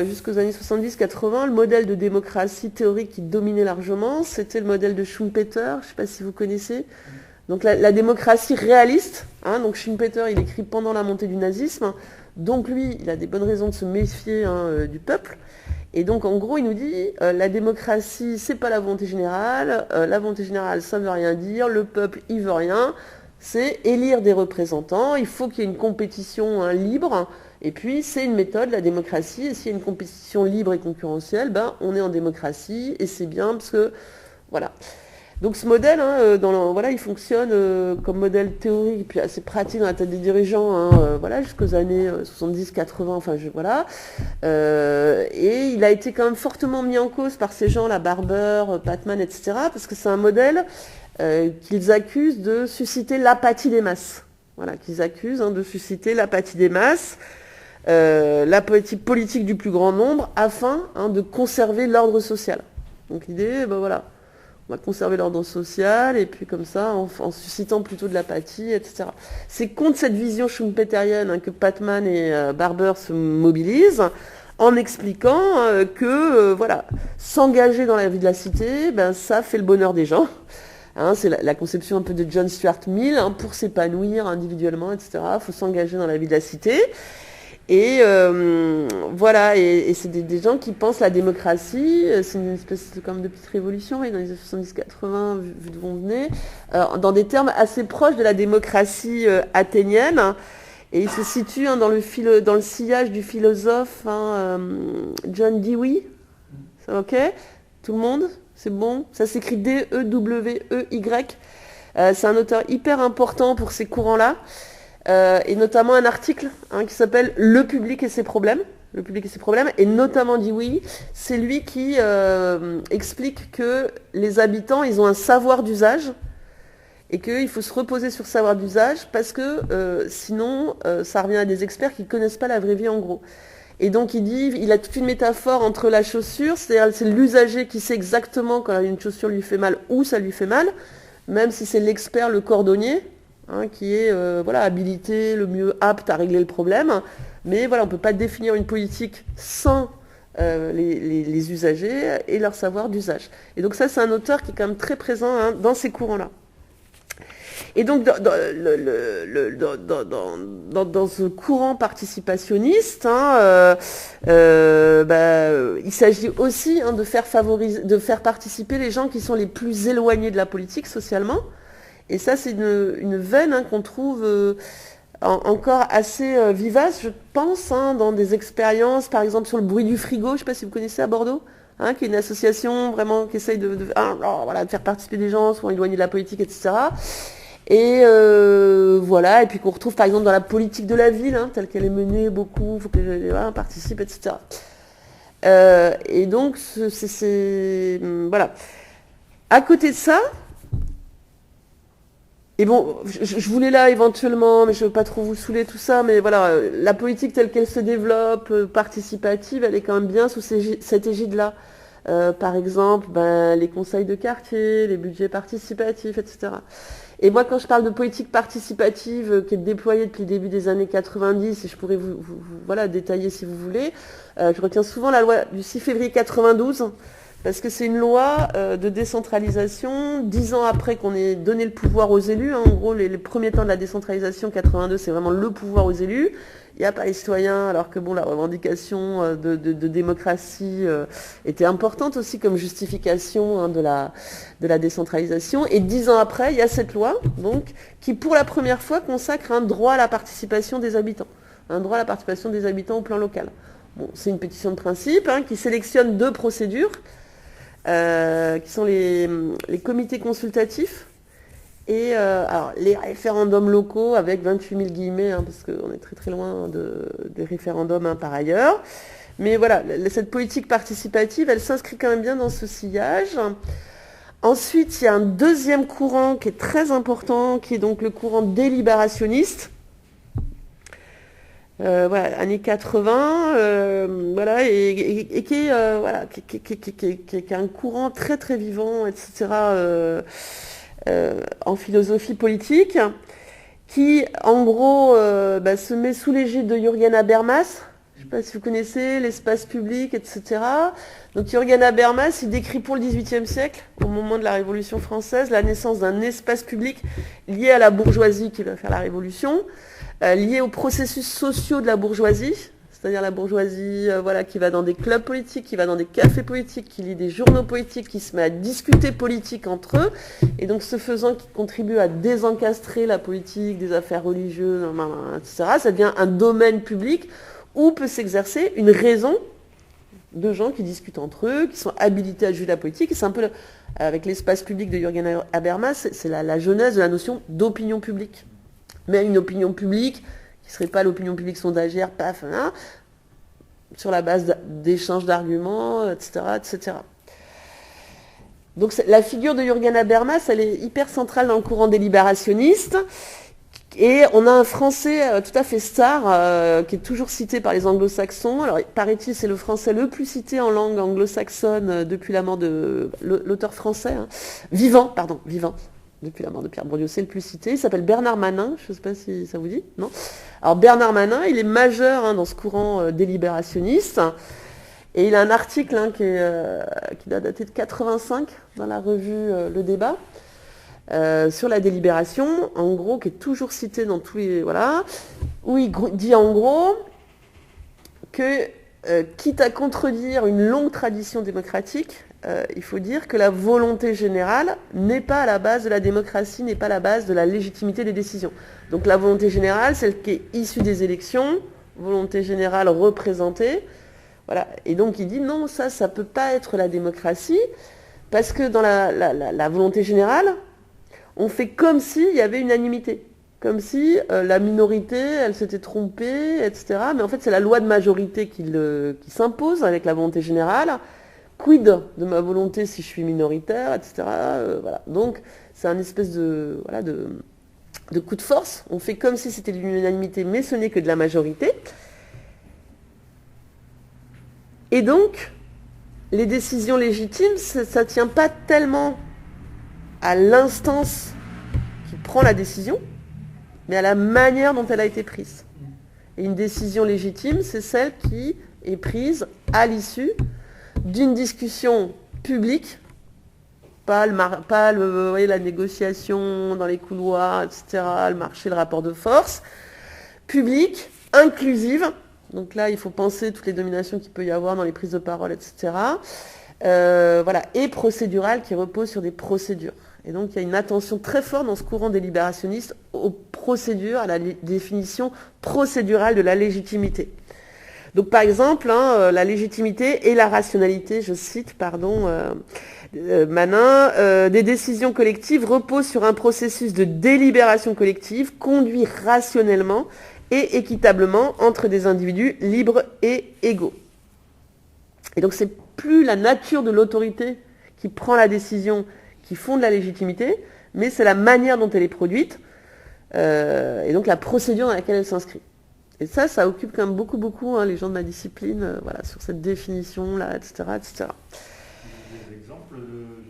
jusqu'aux années 70-80, le modèle de démocratie théorique qui dominait largement, c'était le modèle de Schumpeter, je ne sais pas si vous connaissez. Donc la démocratie réaliste, donc Schumpeter, il écrit pendant la montée du nazisme, donc lui, il a des bonnes raisons de se méfier du peuple. Et donc en gros, il nous dit, la démocratie, c'est pas la volonté générale, la volonté générale, ça veut rien dire, le peuple, il veut rien, c'est élire des représentants, il faut qu'il y ait une compétition libre, et puis c'est une méthode, la démocratie, et s'il y a une compétition libre et concurrentielle, on est en démocratie, et c'est bien, parce que, voilà. Donc ce modèle, il fonctionne comme modèle théorique, puis assez pratique dans la tête des dirigeants, jusqu'aux années 70-80, et il a été quand même fortement mis en cause par ces gens, Barber, Patman, etc., parce que c'est un modèle qu'ils accusent de susciter l'apathie des masses. Voilà, qu'ils accusent de susciter l'apathie des masses, la politique du plus grand nombre, afin de conserver l'ordre social. Donc l'idée, on va conserver l'ordre social, et puis comme ça, en suscitant plutôt de l'apathie, etc. C'est contre cette vision schumpeterienne que Patman et Barber se mobilisent, en expliquant que s'engager dans la vie de la cité, ça fait le bonheur des gens. C'est la conception un peu de John Stuart Mill, pour s'épanouir individuellement, etc. Il faut s'engager dans la vie de la cité. Et et c'est des gens qui pensent la démocratie, c'est une espèce de petite révolution, dans les années 70-80, vu d'où on venait, dans des termes assez proches de la démocratie athénienne. Et il se situe dans le sillage du philosophe John Dewey. C'est ok? Tout le monde? C'est bon? Ça s'écrit D-E-W-E-Y. C'est un auteur hyper important pour ces courants-là. Et notamment un article qui s'appelle « Le public et ses problèmes ». Le public et ses problèmes. Et notamment Dewey, c'est lui qui explique que les habitants, ils ont un savoir d'usage et qu'il faut se reposer sur savoir d'usage parce que sinon ça revient à des experts qui ne connaissent pas la vraie vie en gros. Et donc il a toute une métaphore entre la chaussure, c'est-à-dire c'est l'usager qui sait exactement quand une chaussure lui fait mal, où ça lui fait mal, même si c'est l'expert, le cordonnier, qui est habilité, le mieux apte à régler le problème. Mais voilà, on ne peut pas définir une politique sans les usagers et leur savoir d'usage. Et donc ça, c'est un auteur qui est quand même très présent dans ces courants-là. Et donc, dans ce courant participationniste, il s'agit aussi de faire participer les gens qui sont les plus éloignés de la politique socialement. Et ça, c'est une veine qu'on trouve encore assez vivace, je pense, dans des expériences, par exemple sur le bruit du frigo, je ne sais pas si vous connaissez à Bordeaux, qui est une association vraiment qui essaye de faire participer des gens, souvent éloignés de la politique, etc. Et et puis qu'on retrouve par exemple dans la politique de la ville, telle qu'elle est menée, beaucoup, il faut que les gens participent, etc. Et donc, voilà. À côté de ça, et bon, je voulais là éventuellement, mais je ne veux pas trop vous saouler tout ça, mais voilà, la politique telle qu'elle se développe, participative, elle est quand même bien sous cette égide-là. Par exemple, les conseils de quartier, les budgets participatifs, etc. Et moi, quand je parle de politique participative qui est déployée depuis le début des années 90, et je pourrais vous détailler si vous voulez, je retiens souvent la loi du 6 février 92, parce que c'est une loi de décentralisation, 10 ans après qu'on ait donné le pouvoir aux élus. En gros, les premiers temps de la décentralisation, 82, c'est vraiment le pouvoir aux élus. Il n'y a pas les citoyens, alors que la revendication de démocratie était importante aussi comme justification de la décentralisation. Et 10 ans après, il y a cette loi, donc, qui pour la première fois consacre un droit à la participation des habitants. Un droit à la participation des habitants au plan local. Bon, c'est une pétition de principe qui sélectionne 2 procédures, qui sont les comités consultatifs. Et alors, les référendums locaux, avec 28 000 guillemets, parce qu'on est très très loin des référendums par ailleurs. Mais voilà, cette politique participative, elle s'inscrit quand même bien dans ce sillage. Ensuite, il y a un deuxième courant qui est très important, qui est donc le courant délibérationniste. Années 80, et qui est un courant très très vivant, etc., en philosophie politique, qui en gros se met sous l'égide de Jürgen Habermas. Je ne sais pas si vous connaissez l'espace public, etc. Donc Jürgen Habermas, il décrit pour le XVIIIe siècle, au moment de la Révolution française, la naissance d'un espace public lié à la bourgeoisie qui va faire la Révolution, lié aux processus sociaux de la bourgeoisie, c'est-à-dire la bourgeoisie qui va dans des clubs politiques, qui va dans des cafés politiques, qui lit des journaux politiques, qui se met à discuter politique entre eux, et donc ce faisant qui contribue à désencastrer la politique des affaires religieuses, etc. Ça devient un domaine public où peut s'exercer une raison de gens qui discutent entre eux, qui sont habilités à juger la politique. Et c'est un peu, avec l'espace public de Jürgen Habermas, c'est la genèse de la notion d'opinion publique. Mais une opinion publique qui ne serait pas l'opinion publique sondagière, sur la base d'échanges d'arguments, etc., etc. Donc la figure de Jürgen Habermas, elle est hyper centrale dans le courant délibérationniste. Et on a un Français tout à fait star qui est toujours cité par les anglo-saxons. Alors, paraît-il, c'est le Français le plus cité en langue anglo-saxonne depuis la mort de l'auteur français, vivant, depuis la mort de Pierre Bourdieu, c'est le plus cité. Il s'appelle Bernard Manin, je ne sais pas si ça vous dit, non ? Alors Bernard Manin, il est majeur dans ce courant délibérationniste. Et il a un article qui doit dater de 85 dans la revue Le Débat. Sur la délibération, en gros, qui est toujours cité dans tous les... Voilà, où il dit en gros que, quitte à contredire une longue tradition démocratique, il faut dire que la volonté générale n'est pas à la base de la démocratie, n'est pas à la base de la légitimité des décisions. Donc la volonté générale, celle qui est issue des élections, volonté générale représentée, voilà. Et donc il dit non, ça ne peut pas être la démocratie, parce que dans la volonté générale, on fait comme s'il y avait unanimité, comme si la minorité, elle s'était trompée, etc. Mais en fait, c'est la loi de majorité qui s'impose avec la volonté générale. quid de ma volonté si je suis minoritaire, etc. Voilà. Donc, c'est un espèce de coup de force. On fait comme si c'était de l'unanimité, mais ce n'est que de la majorité. Et donc, les décisions légitimes, ça ne tient pas tellement à l'instance qui prend la décision, mais à la manière dont elle a été prise. Et une décision légitime, c'est celle qui est prise à l'issue d'une discussion publique, pas vous voyez, la négociation dans les couloirs, etc., le marché, le rapport de force, publique, inclusive. Donc là, il faut penser toutes les dominations qu'il peut y avoir dans les prises de parole, etc. Voilà, et procédurale qui repose sur des procédures. Et donc, il y a une attention très forte dans ce courant délibérationniste aux procédures, à la définition procédurale de la légitimité. Donc, par exemple, la légitimité et la rationalité, je cite, Manin, des décisions collectives reposent sur un processus de délibération collective conduit rationnellement et équitablement entre des individus libres et égaux. Et donc, c'est plus la nature de l'autorité qui prend la décision, qui fonde la légitimité, mais c'est la manière dont elle est produite, et donc la procédure dans laquelle elle s'inscrit. Et ça occupe quand même beaucoup les gens de ma discipline, voilà, sur cette définition-là, etc., etc. Des exemples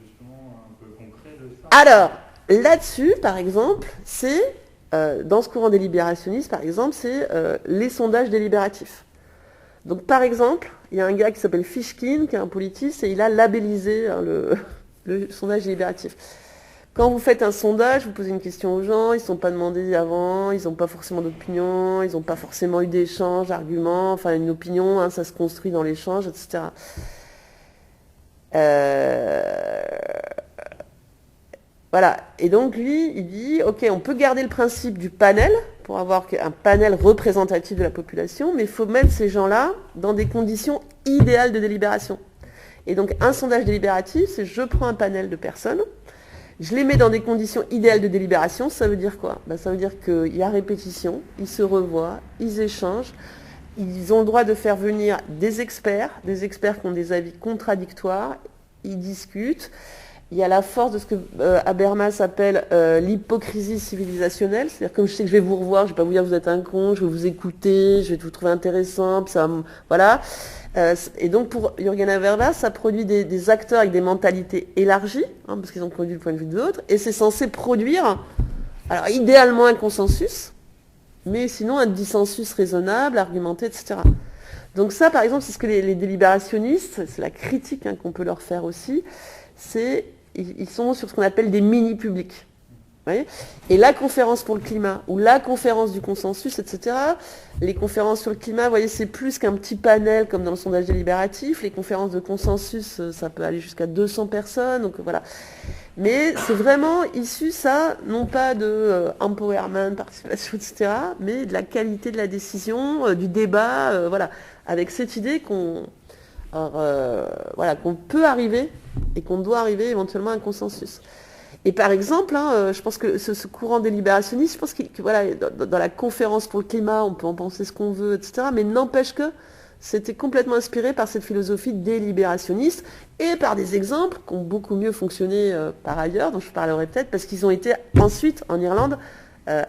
justement un peu concrets de ça? Alors, là-dessus, par exemple, c'est, dans ce courant délibérationniste, par exemple, c'est les sondages délibératifs. Donc, par exemple, il y a un gars qui s'appelle Fishkin, qui est un politiste, et il a labellisé le sondage délibératif. Quand vous faites un sondage, vous posez une question aux gens, ils ne sont pas demandés avant, ils n'ont pas forcément d'opinion, ils n'ont pas forcément eu d'échange, d'arguments, enfin une opinion, ça se construit dans l'échange, etc. Voilà. Et donc lui, il dit, ok, on peut garder le principe du panel, pour avoir un panel représentatif de la population, mais il faut mettre ces gens-là dans des conditions idéales de délibération. Et donc un sondage délibératif, c'est je prends un panel de personnes, je les mets dans des conditions idéales de délibération. Ça veut dire quoi? Ça veut dire qu'il y a répétition, ils se revoient, ils échangent, ils ont le droit de faire venir des experts qui ont des avis contradictoires, ils discutent. Il y a la force de ce que Habermas appelle l'hypocrisie civilisationnelle. C'est-à-dire, comme je sais que je vais vous revoir, je ne vais pas vous dire vous êtes un con, je vais vous écouter, je vais vous trouver intéressant, puis ça, voilà. Et donc pour Jürgen Habermas, ça produit des acteurs avec des mentalités élargies, parce qu'ils ont produit le point de vue de l'autre, et c'est censé produire, alors idéalement un consensus, mais sinon un dissensus raisonnable, argumenté, etc. Donc ça, par exemple, c'est ce que les délibérationnistes, c'est la critique qu'on peut leur faire aussi, ils sont sur ce qu'on appelle des mini-publics. Et la conférence pour le climat, ou la conférence du consensus, etc., les conférences sur le climat, vous voyez, c'est plus qu'un petit panel comme dans le sondage délibératif. Les conférences de consensus, ça peut aller jusqu'à 200 personnes, donc voilà. Mais c'est vraiment issu, ça, non pas de empowerment, participation, etc., mais de la qualité de la décision, du débat, voilà, avec cette idée qu'on peut arriver et qu'on doit arriver éventuellement à un consensus. Et par exemple, je pense que ce courant délibérationniste, je pense que voilà, dans la conférence pour le climat, on peut en penser ce qu'on veut, etc., mais n'empêche que c'était complètement inspiré par cette philosophie délibérationniste et par des exemples qui ont beaucoup mieux fonctionné par ailleurs, dont je parlerai peut-être, parce qu'ils ont été ensuite, en Irlande,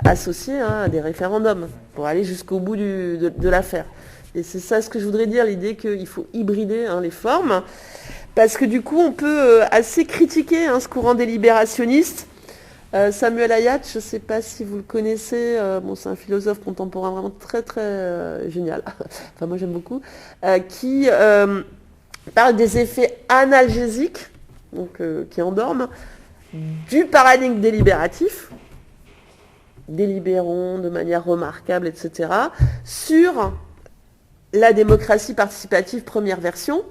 associés à des référendums pour aller jusqu'au bout de l'affaire. Et c'est ça ce que je voudrais dire, l'idée qu'il faut hybrider les formes. Parce que du coup, on peut assez critiquer ce courant délibérationniste. Samuel Hayat, je ne sais pas si vous le connaissez, c'est un philosophe contemporain vraiment très très génial, enfin moi j'aime beaucoup, qui parle des effets analgésiques, donc qui endorment, du paradigme délibératif, délibérons de manière remarquable, etc., sur la démocratie participative première version,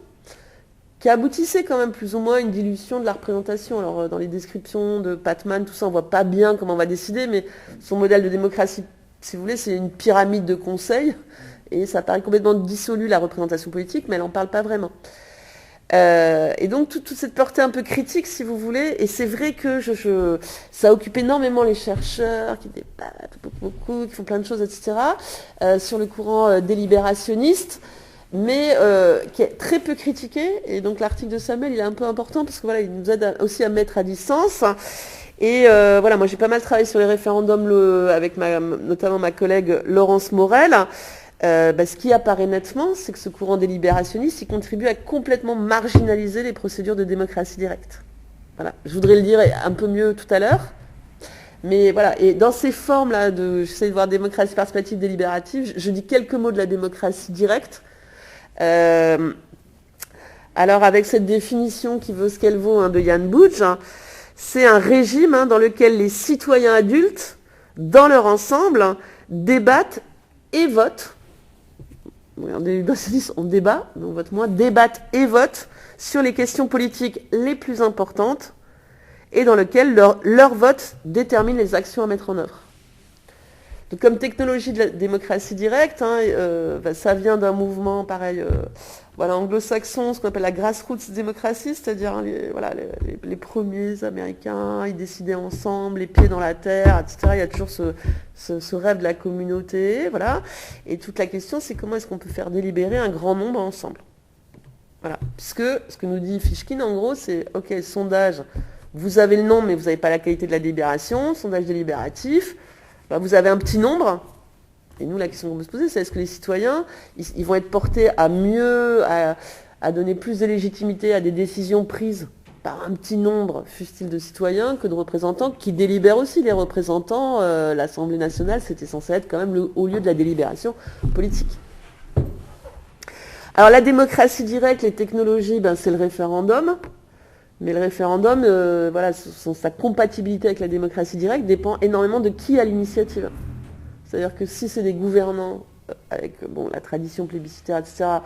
qui aboutissait quand même plus ou moins à une dilution de la représentation. Alors dans les descriptions de Patman, tout ça, on voit pas bien comment on va décider, mais son modèle de démocratie, si vous voulez, c'est une pyramide de conseils, et ça paraît complètement dissolu la représentation politique, mais elle n'en parle pas vraiment. Et donc toute cette portée un peu critique, si vous voulez, et c'est vrai que ça occupe énormément les chercheurs qui débattent beaucoup, qui font plein de choses, etc., sur le courant délibérationniste. mais qui est très peu critiqué. Et donc l'article de Samuel, il est un peu important parce que voilà, il nous aide aussi à mettre à distance. Et voilà, moi j'ai pas mal travaillé sur les référendums avec notamment ma collègue Laurence Morel. Ce qui apparaît nettement, c'est que ce courant délibérationniste, il contribue à complètement marginaliser les procédures de démocratie directe. Voilà, je voudrais le dire un peu mieux tout à l'heure. Mais voilà, et dans ces formes-là, j'essaie de voir démocratie participative, délibérative, je dis quelques mots de la démocratie directe. Alors avec cette définition qui vaut ce qu'elle vaut de Jan Budge, c'est un régime dans lequel les citoyens adultes, dans leur ensemble, débattent et votent. On débat, mais on vote moins, débattent et votent sur les questions politiques les plus importantes et dans lequel leur vote détermine les actions à mettre en œuvre. Donc, comme technologie de la démocratie directe, ça vient d'un mouvement pareil, anglo-saxon, ce qu'on appelle la grassroots démocratie, c'est-à-dire les premiers Américains, ils décidaient ensemble, les pieds dans la terre, etc. Il y a toujours ce rêve de la communauté, voilà. Et toute la question, c'est comment est-ce qu'on peut faire délibérer un grand nombre ensemble. Voilà. Puisque ce que nous dit Fishkin, en gros, c'est OK, sondage, vous avez le nom, mais vous n'avez pas la qualité de la délibération, sondage délibératif. Vous avez un petit nombre, et nous, la question qu'on peut se poser, c'est est-ce que les citoyens, ils vont être portés à mieux, à donner plus de légitimité à des décisions prises par un petit nombre, fût-il de citoyens, que de représentants qui délibèrent aussi. Les représentants, l'Assemblée nationale, c'était censé être quand même le haut lieu de la délibération politique. Alors la démocratie directe, les technologies, c'est le référendum. Mais le référendum, sa compatibilité avec la démocratie directe dépend énormément de qui a l'initiative. C'est-à-dire que si c'est des gouvernants, avec la tradition plébiscitaire, etc.,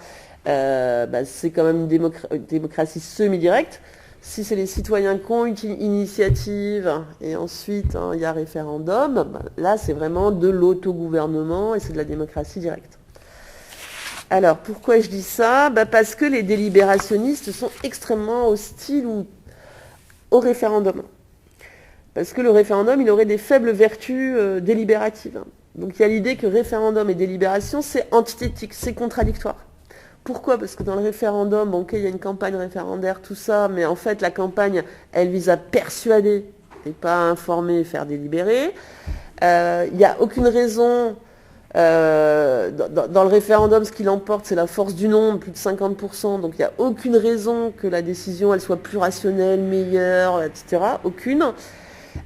c'est quand même une démocratie semi-directe. Si c'est les citoyens qui ont une initiative, et ensuite il y a référendum, là c'est vraiment de l'autogouvernement et c'est de la démocratie directe. Alors, pourquoi je dis ça ? Parce que les délibérationnistes sont extrêmement hostiles au référendum. Parce que le référendum, il aurait des faibles vertus délibératives. Donc il y a l'idée que référendum et délibération, c'est antithétique, c'est contradictoire. Pourquoi ? Parce que dans le référendum, il y a une campagne référendaire, tout ça, mais en fait, la campagne, elle vise à persuader et pas à informer et faire délibérer. Il n'y a aucune raison... dans le référendum, ce qui l'emporte, c'est la force du nombre, plus de 50%. Donc il n'y a aucune raison que la décision elle soit plus rationnelle, meilleure, etc. Aucune.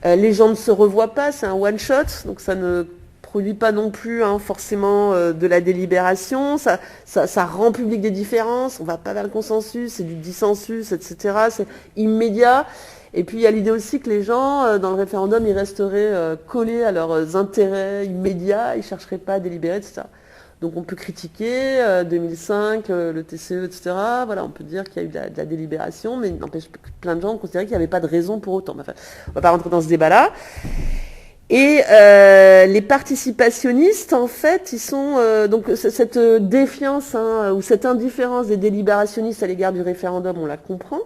Les gens ne se revoient pas, c'est un one-shot, donc ça ne produit pas non plus forcément de la délibération. Ça rend public des différences, on ne va pas vers le consensus, c'est du dissensus, etc. C'est immédiat. Et puis il y a l'idée aussi que les gens, dans le référendum, ils resteraient collés à leurs intérêts immédiats, ils ne chercheraient pas à délibérer, etc. Donc on peut critiquer 2005, le TCE, etc. Voilà, on peut dire qu'il y a eu de la délibération, mais il n'empêche que plein de gens considéraient qu'il n'y avait pas de raison pour autant. Enfin, on ne va pas rentrer dans ce débat-là. Et les participationnistes, en fait, ils sont donc cette défiance ou cette indifférence des délibérationnistes à l'égard du référendum, on la comprend.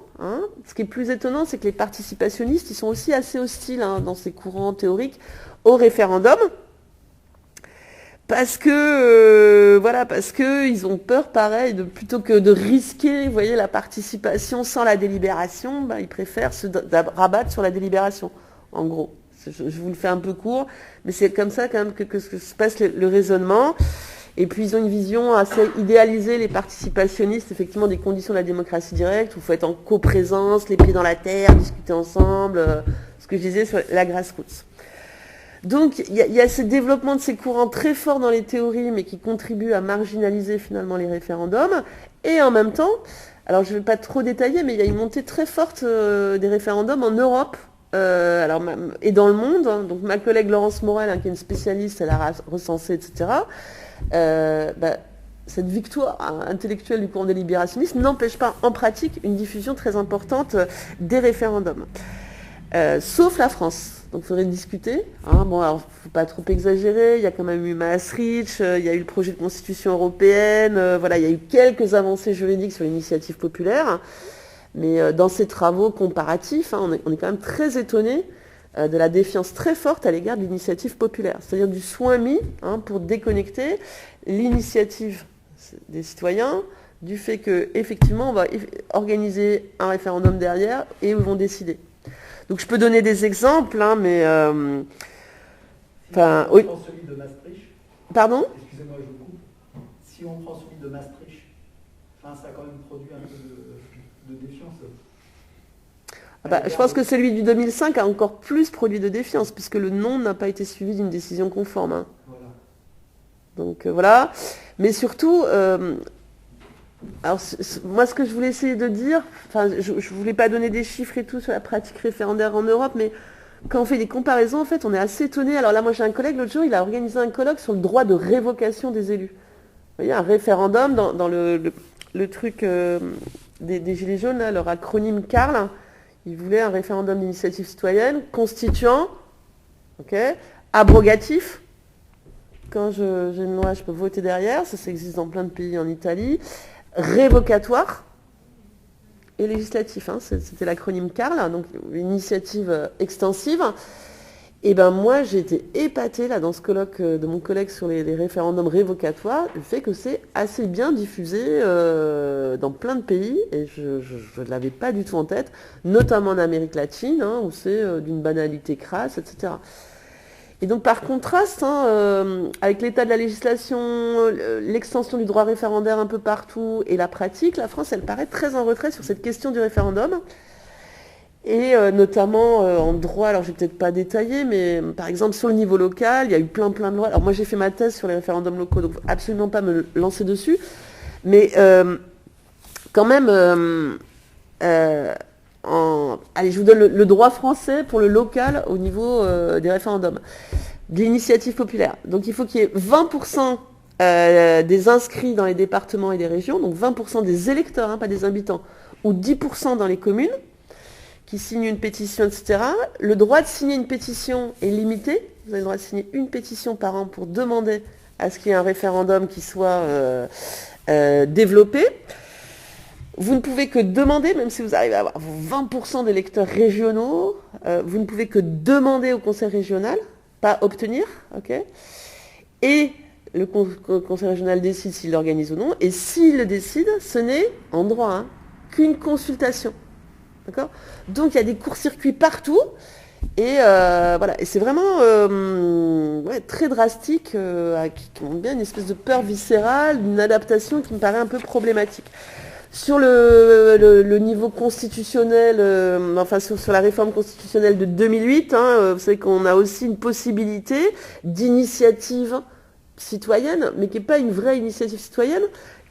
Ce qui est plus étonnant, c'est que les participationnistes, ils sont aussi assez hostiles dans ces courants théoriques au référendum, parce que ils ont peur, pareil, plutôt que de risquer, vous voyez, la participation sans la délibération, ils préfèrent se rabattre sur la délibération, en gros. Je vous le fais un peu court, mais c'est comme ça quand même que se passe le raisonnement. Et puis ils ont une vision assez idéalisée, les participationnistes, effectivement, des conditions de la démocratie directe, où il faut être en coprésence, les pieds dans la terre, discuter ensemble, ce que je disais sur la grassroots. Donc il y a ce développement de ces courants très forts dans les théories, mais qui contribuent à marginaliser finalement les référendums. Et en même temps, alors je ne vais pas trop détailler, mais il y a une montée très forte des référendums en Europe, et dans le monde. Donc ma collègue Laurence Morel, qui est une spécialiste, elle a recensé, etc. Cette victoire intellectuelle du courant délibérationniste n'empêche pas en pratique une diffusion très importante des référendums. Sauf la France. Donc il faudrait discuter. Alors il ne faut pas trop exagérer, il y a quand même eu Maastricht, il y a eu le projet de constitution européenne, il y a eu quelques avancées juridiques sur l'initiative populaire. Mais dans ces travaux comparatifs, on est quand même très étonné de la défiance très forte à l'égard de l'initiative populaire. C'est-à-dire du soin mis pour déconnecter l'initiative, des citoyens du fait que effectivement on va organiser un référendum derrière et ils vont décider. Donc je peux donner des exemples, hein, mais si on prend celui de Maastricht, pardon ? excusez-moi, je vous coupe. Si on prend celui de Maastricht, ça a quand même produit un peu de défiance. Je pense que celui du 2005 a encore plus produit de défiance, puisque le non n'a pas été suivi d'une décision conforme. Hein. Voilà. Donc voilà. Mais surtout, alors moi ce que je voulais essayer de dire, je ne voulais pas donner des chiffres et tout sur la pratique référendaire en Europe, mais quand on fait des comparaisons, en fait, on est assez étonné. Alors là, moi j'ai un collègue, l'autre jour, il a organisé un colloque sur le droit de révocation des élus. Vous voyez, un référendum dans le truc des Gilets jaunes, là, leur acronyme CARL. Il voulait un référendum d'initiative citoyenne, constituant, abrogatif. Quand j'ai une loi, je peux voter derrière, ça existe dans plein de pays en Italie. Révocatoire et législatif, hein, c'était l'acronyme CARL, donc initiative extensive. Et ben moi j'ai été épatée là dans ce colloque de mon collègue sur les référendums révocatoires, le fait que c'est assez bien diffusé dans plein de pays, et je ne l'avais pas du tout en tête, notamment en Amérique latine, hein, où c'est d'une banalité crasse, etc. Et donc par contraste, hein, avec l'état de la législation, l'extension du droit référendaire un peu partout et la pratique, la France elle paraît très en retrait sur cette question du référendum. Et notamment en droit, alors je vais peut-être pas détailler, mais par exemple sur le niveau local, il y a eu plein de lois. Alors moi j'ai fait ma thèse sur les référendums locaux, donc absolument pas me lancer dessus. Mais quand même, allez, je vous donne le droit français pour le local au niveau des référendums, de l'initiative populaire. Donc il faut qu'il y ait 20% des inscrits dans les départements et les régions, donc 20% des électeurs, hein, pas des habitants, ou 10% dans les communes, qui signent une pétition, etc. Le droit de signer une pétition est limité. Vous avez le droit de signer une pétition par an pour demander à ce qu'il y ait un référendum qui soit développé. Vous ne pouvez que demander, même si vous arrivez à avoir 20% d'électeurs régionaux, vous ne pouvez que demander au conseil régional, pas obtenir. Et le conseil régional décide s'il l'organise ou non. Et s'il le décide, ce n'est, en droit, qu'une consultation. D'accord ? Donc il y a des courts-circuits partout et voilà, et c'est vraiment très drastique, qui montre bien une espèce de peur viscérale, une adaptation qui me paraît un peu problématique. Sur le niveau constitutionnel, sur la réforme constitutionnelle de 2008, vous savez qu'on a aussi une possibilité d'initiative citoyenne, mais qui n'est pas une vraie initiative citoyenne,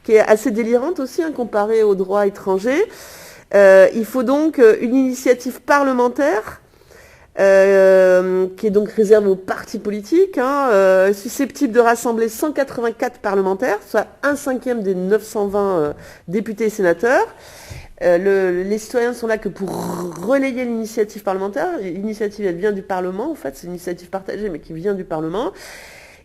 qui est assez délirante aussi, comparée au droit étranger. Il faut donc une initiative parlementaire qui est donc réservée aux partis politiques, susceptible de rassembler 184 parlementaires, soit 1/5 des 920 députés et sénateurs. Les citoyens sont là que pour relayer l'initiative parlementaire. L'initiative, elle vient du Parlement, en fait, c'est une initiative partagée, mais qui vient du Parlement.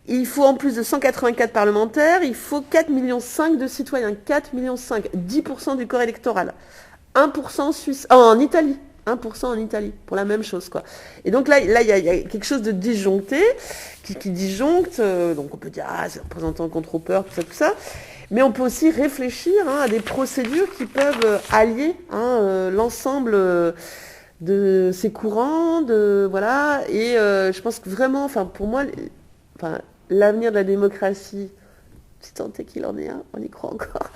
Il faut, en plus de 184 parlementaires, il faut 4,5 millions de citoyens, 4,5 millions, 10% du corps électoral. 1% en Italie, 1% en Italie, pour la même chose, quoi. Et donc là, il y a quelque chose de disjoncté, qui disjoncte, donc on peut dire, c'est représentant contre au peur, tout ça, mais on peut aussi réfléchir à des procédures qui peuvent allier l'ensemble de ces courants, et je pense que vraiment, pour moi, l'avenir de la démocratie, si tant est qu'il en est un, on y croit encore,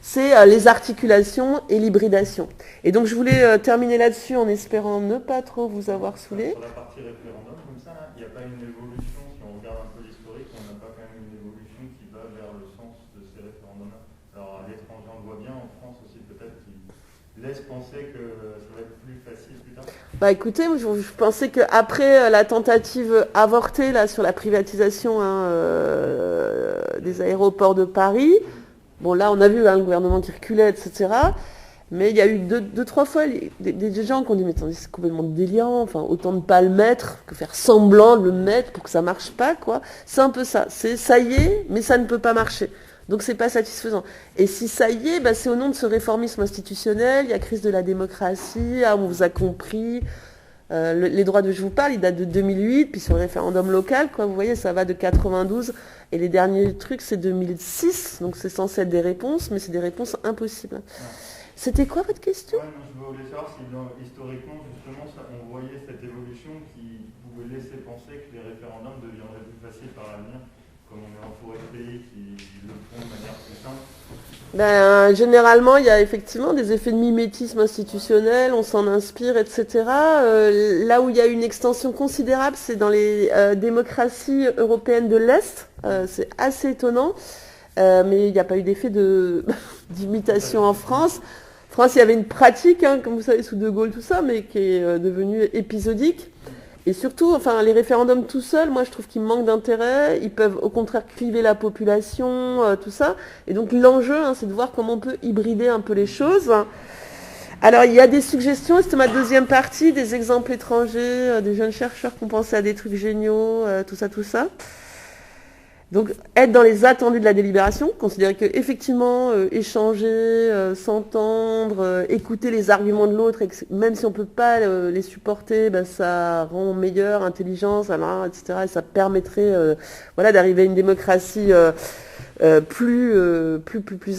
c'est les articulations et l'hybridation. Et donc je voulais terminer là-dessus en espérant ne pas trop vous avoir saoulé. Sur la partie référendum, comme ça, il n'y a pas une évolution, si on regarde un peu l'historique, on n'a pas quand même une évolution qui va vers le sens de ces référendums-là. Alors à l'étranger, on le voit bien, en France aussi peut-être, qui laisse penser que ça va être plus facile plus tard. Écoutez, je pensais qu'après la tentative avortée là, sur la privatisation des aéroports de Paris, bon là on a vu le gouvernement qui reculait, etc. Mais il y a eu deux, trois fois des gens qui ont dit mais attendez, c'est complètement délirant, autant ne pas le mettre que faire semblant de le mettre pour que ça marche pas, quoi. C'est un peu ça. Ça y est, mais ça ne peut pas marcher. Donc c'est pas satisfaisant. Et si ça y est, c'est au nom de ce réformisme institutionnel, il y a crise de la démocratie, on vous a compris, Les droits dont je vous parle, ils datent de 2008, puis sur le référendum local, quoi, vous voyez, ça va de 92, et les derniers trucs, c'est 2006, donc c'est censé être des réponses, mais c'est des réponses impossibles. C'était quoi votre question? Je voulais savoir si historiquement, justement, on voyait cette évolution qui pouvait laisser penser que les référendums deviendraient plus faciles par l'avenir, comme on est entouré de pays qui le font de manière plus simple. Généralement, il y a effectivement des effets de mimétisme institutionnel, on s'en inspire, etc. Là où il y a une extension considérable, c'est dans les démocraties européennes de l'Est. C'est assez étonnant, mais il n'y a pas eu d'effet d'imitation en France. En France, il y avait une pratique, comme vous savez, sous De Gaulle, tout ça, mais qui est devenue épisodique. Et surtout, les référendums tout seuls, moi je trouve qu'ils manquent d'intérêt, ils peuvent au contraire cliver la population, tout ça. Et donc l'enjeu, c'est de voir comment on peut hybrider un peu les choses. Alors il y a des suggestions, c'était ma deuxième partie, des exemples étrangers, des jeunes chercheurs qui ont pensé à des trucs géniaux, tout ça. Donc être dans les attendus de la délibération, considérer que effectivement échanger, s'entendre, écouter les arguments de l'autre, même si on peut pas les supporter, ça rend meilleure intelligence, etc. Et ça permettrait d'arriver à une démocratie plus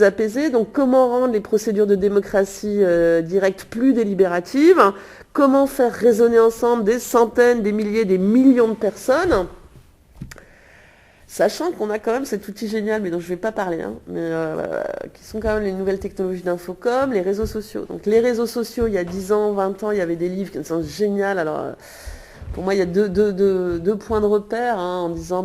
apaisée. Donc comment rendre les procédures de démocratie directe plus délibératives? Comment faire résonner ensemble des centaines, des milliers, des millions de personnes? Sachant qu'on a quand même cet outil génial, mais dont je ne vais pas parler, mais qui sont quand même les nouvelles technologies d'infocom, les réseaux sociaux. Donc les réseaux sociaux, il y a 10 ans, 20 ans, il y avait des livres qui sont géniaux. Alors pour moi, il y a deux points de repère en disant,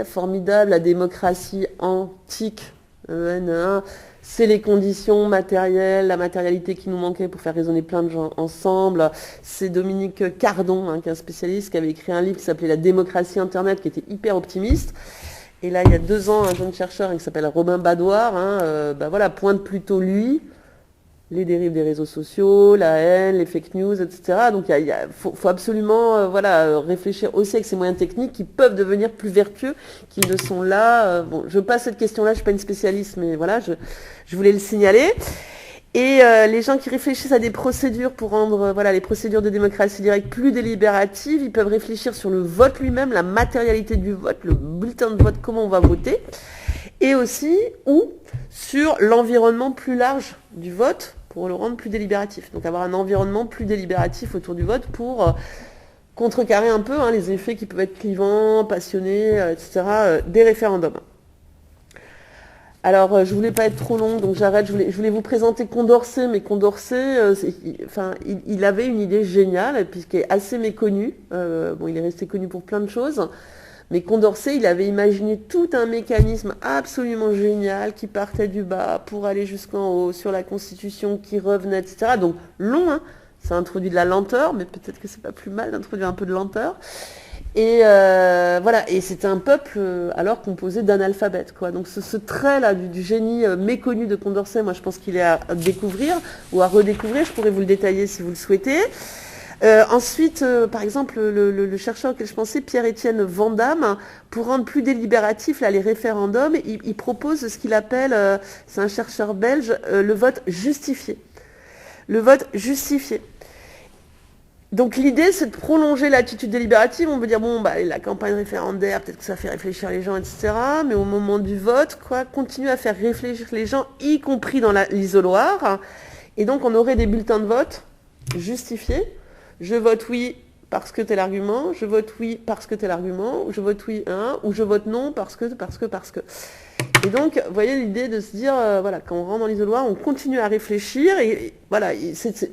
formidable, la démocratie antique, EN1, c'est les conditions matérielles, la matérialité qui nous manquait pour faire résonner plein de gens ensemble. C'est Dominique Cardon, qui est un spécialiste, qui avait écrit un livre qui s'appelait La démocratie Internet, qui était hyper optimiste. Et là, il y a 2 ans, un jeune chercheur qui s'appelle Robin Badoir, pointe plutôt lui, les dérives des réseaux sociaux, la haine, les fake news, etc. Donc il faut absolument réfléchir aussi avec ces moyens techniques qui peuvent devenir plus vertueux qu'ils ne sont là. Je passe cette question-là, je ne suis pas une spécialiste, mais voilà, je voulais le signaler. Et les gens qui réfléchissent à des procédures pour rendre les procédures de démocratie directe plus délibératives, ils peuvent réfléchir sur le vote lui-même, la matérialité du vote, le bulletin de vote, comment on va voter, et aussi sur l'environnement plus large du vote pour le rendre plus délibératif. Donc avoir un environnement plus délibératif autour du vote pour contrecarrer un peu les effets qui peuvent être clivants, passionnés, etc. Des référendums. Alors, je voulais pas être trop longue, donc j'arrête. Je voulais vous présenter Condorcet, mais Condorcet, il avait une idée géniale, puisqu'il est assez méconnu. Il est resté connu pour plein de choses. Mais Condorcet, il avait imaginé tout un mécanisme absolument génial qui partait du bas pour aller jusqu'en haut, sur la Constitution, qui revenait, etc. Donc, long, ça introduit de la lenteur, mais peut-être que c'est pas plus mal d'introduire un peu de lenteur. Et et c'était un peuple alors composé d'analphabètes, quoi. Donc ce trait-là du génie méconnu de Condorcet, moi je pense qu'il est à découvrir ou à redécouvrir. Je pourrais vous le détailler si vous le souhaitez. Ensuite, par exemple, le chercheur auquel je pensais, Pierre-Étienne Vandamme, pour rendre plus délibératifs les référendums, il propose ce qu'il appelle, c'est un chercheur belge, le vote justifié. Le vote justifié. Donc l'idée, c'est de prolonger l'attitude délibérative. On peut dire, la campagne référendaire, peut-être que ça fait réfléchir les gens, etc. Mais au moment du vote, continue à faire réfléchir les gens, y compris dans l'isoloir. Et donc on aurait des bulletins de vote justifiés. Je vote oui parce que tel argument, je vote oui parce que tel argument, ou je vote oui ou je vote non parce que. Et donc, vous voyez l'idée de se dire, quand on rentre dans l'isoloir, on continue à réfléchir, et voilà,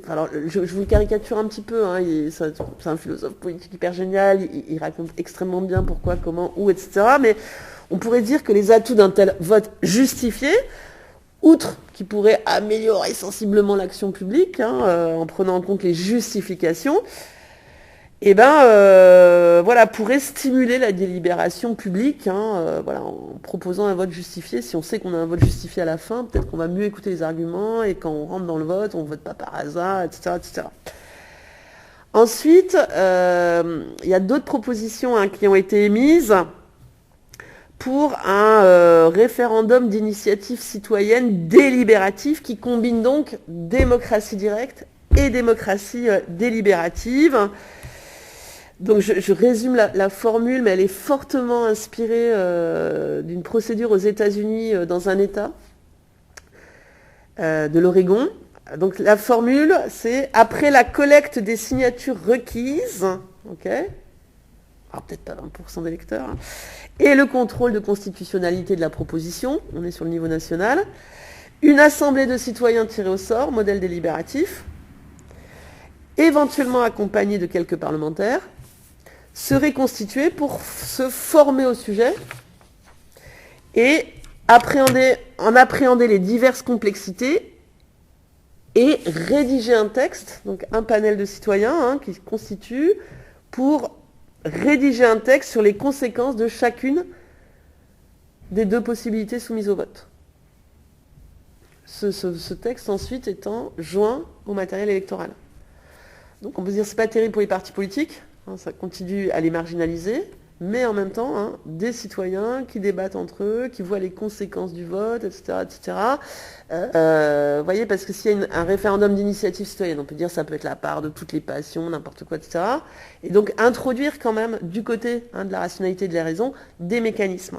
alors je vous caricature un petit peu, c'est un philosophe politique hyper génial, il raconte extrêmement bien pourquoi, comment, où, etc. Mais on pourrait dire que les atouts d'un tel vote justifié, outre qui pourrait améliorer sensiblement l'action publique, en prenant en compte les justifications, pourrait stimuler la délibération publique, en proposant un vote justifié. Si on sait qu'on a un vote justifié à la fin, peut-être qu'on va mieux écouter les arguments, et quand on rentre dans le vote, on ne vote pas par hasard, etc. Ensuite, il y a d'autres propositions qui ont été émises pour un référendum d'initiative citoyenne délibérative qui combine donc démocratie directe et démocratie délibérative. Donc je résume la formule, mais elle est fortement inspirée d'une procédure aux États-Unis dans un État de l'Oregon. Donc la formule, c'est après la collecte des signatures requises, ok, alors peut-être pas 20% des électeurs, hein, et le contrôle de constitutionnalité de la proposition, on est sur le niveau national, une assemblée de citoyens tirés au sort, modèle délibératif, éventuellement accompagnée de quelques parlementaires, serait constituée pour se former au sujet et appréhender les diverses complexités et rédiger un texte, donc un panel de citoyens qui se constitue pour rédiger un texte sur les conséquences de chacune des deux possibilités soumises au vote. Ce texte ensuite étant joint au matériel électoral. Donc on peut dire que ce n'est pas terrible pour les partis politiques, ça continue à les marginaliser, mais en même temps, des citoyens qui débattent entre eux, qui voient les conséquences du vote, etc. etc. Vous voyez, parce que s'il y a un référendum d'initiative citoyenne, on peut dire que ça peut être la part de toutes les passions, n'importe quoi, etc. Et donc introduire quand même du côté de la rationalité et de la raison des mécanismes.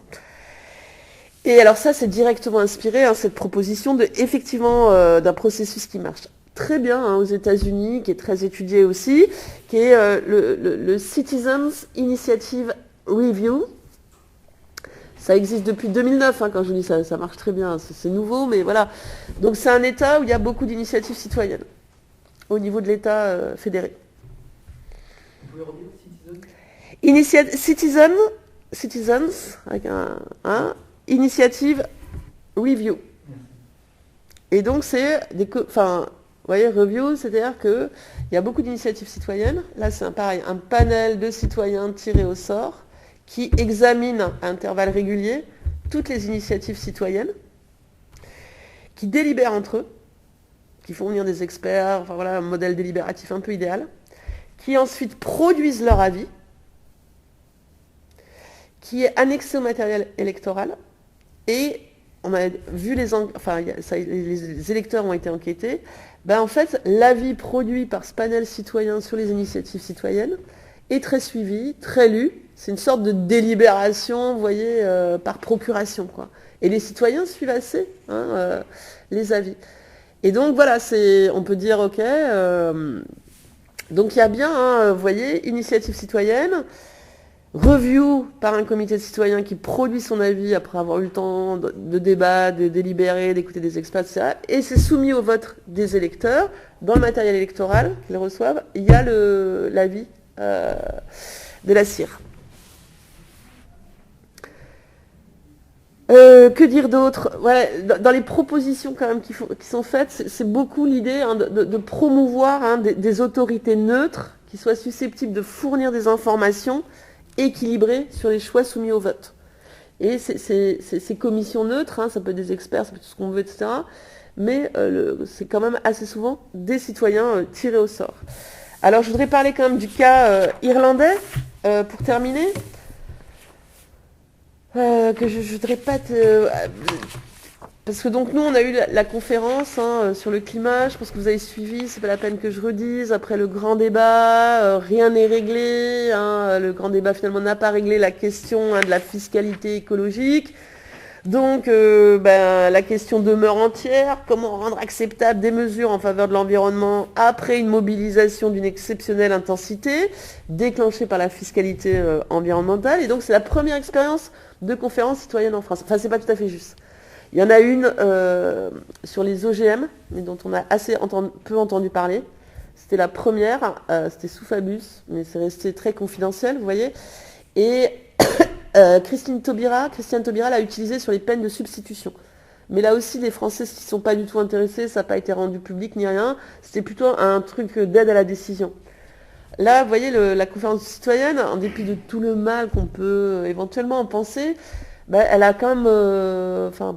Et alors ça, c'est directement inspiré, cette proposition, effectivement d'un processus qui marche très bien aux États-Unis, qui est très étudié aussi, qui est le Citizens Initiative Review. Ça existe depuis 2009, quand je vous dis ça marche très bien, c'est nouveau, mais voilà. Donc c'est un État où il y a beaucoup d'initiatives citoyennes, au niveau de l'État fédéré. Vous pouvez redire Citizens, avec Initiative Review. Et donc c'est vous voyez, review, c'est-à-dire qu'il y a beaucoup d'initiatives citoyennes. Là, c'est pareil, un panel de citoyens tirés au sort qui examine à intervalles réguliers toutes les initiatives citoyennes, qui délibèrent entre eux, qui font venir des experts, un modèle délibératif un peu idéal, qui ensuite produisent leur avis, qui est annexé au matériel électoral, et on a vu les électeurs ont été enquêtés. En fait, l'avis produit par ce panel citoyen sur les initiatives citoyennes est très suivi, très lu. C'est une sorte de délibération, vous voyez, par procuration, quoi. Et les citoyens suivent assez les avis. Et donc voilà, on peut dire, ok. Donc il y a bien, vous voyez, initiative citoyenne. Review par un comité de citoyens qui produit son avis après avoir eu le temps de débattre, de délibérer, d'écouter des experts, etc. Et c'est soumis au vote des électeurs. Dans le matériel électoral qu'ils reçoivent, il y a l'avis de la CIR. Que dire d'autre? Dans les propositions quand même qui sont faites, c'est beaucoup l'idée de promouvoir des autorités neutres qui soient susceptibles de fournir des informations équilibré sur les choix soumis au vote. Et ces commissions neutres, ça peut être des experts, ça peut être tout ce qu'on veut, etc. Mais c'est quand même assez souvent des citoyens tirés au sort. Alors je voudrais parler quand même du cas irlandais, pour terminer. Que je voudrais pas parce que donc nous on a eu la conférence sur le climat, je pense que vous avez suivi, c'est pas la peine que je redise, après le grand débat, rien n'est réglé, le grand débat finalement n'a pas réglé la question de la fiscalité écologique, donc la question demeure entière, comment rendre acceptable des mesures en faveur de l'environnement après une mobilisation d'une exceptionnelle intensité, déclenchée par la fiscalité environnementale, et donc c'est la première expérience de conférence citoyenne en France, enfin c'est pas tout à fait juste. Il y en a une sur les OGM, mais dont on a peu entendu parler. C'était la première, c'était sous Fabius, mais c'est resté très confidentiel, vous voyez. Et Christiane Taubira l'a utilisé sur les peines de substitution. Mais là aussi, les Français qui ne sont pas du tout intéressés, ça n'a pas été rendu public ni rien. C'était plutôt un truc d'aide à la décision. Là, vous voyez, la conférence citoyenne, en dépit de tout le mal qu'on peut éventuellement en penser, elle a quand même,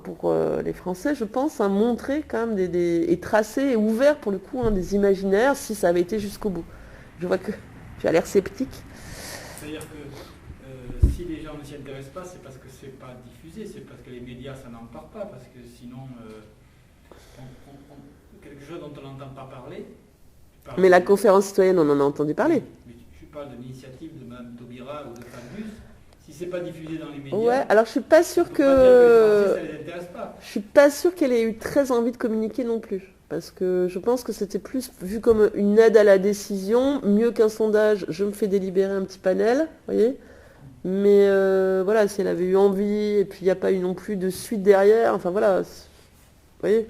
pour les Français, je pense, montré quand même et tracé et ouvert pour le coup des imaginaires si ça avait été jusqu'au bout. Je vois que tu as l'air sceptique. C'est-à-dire que si les gens ne s'y intéressent pas, c'est parce que c'est pas diffusé, c'est parce que les médias ça n'en parle pas, parce que sinon quelque chose dont on n'entend pas parler. Mais la conférence citoyenne, on en a entendu parler. Mais parles de l'initiative de Mme Taubira ou de Fabius, si c'est pas diffusé dans les médias... Ouais, alors je suis pas sûre ça veut pas dire que les que... Français, ça les intéresse pas. Je suis pas sûre qu'elle ait eu très envie de communiquer non plus. Parce que je pense que c'était plus vu comme une aide à la décision, mieux qu'un sondage, je me fais délibérer un petit panel, vous voyez. Mais voilà, si elle avait eu envie, et puis il n'y a pas eu non plus de suite derrière, enfin voilà, vous voyez.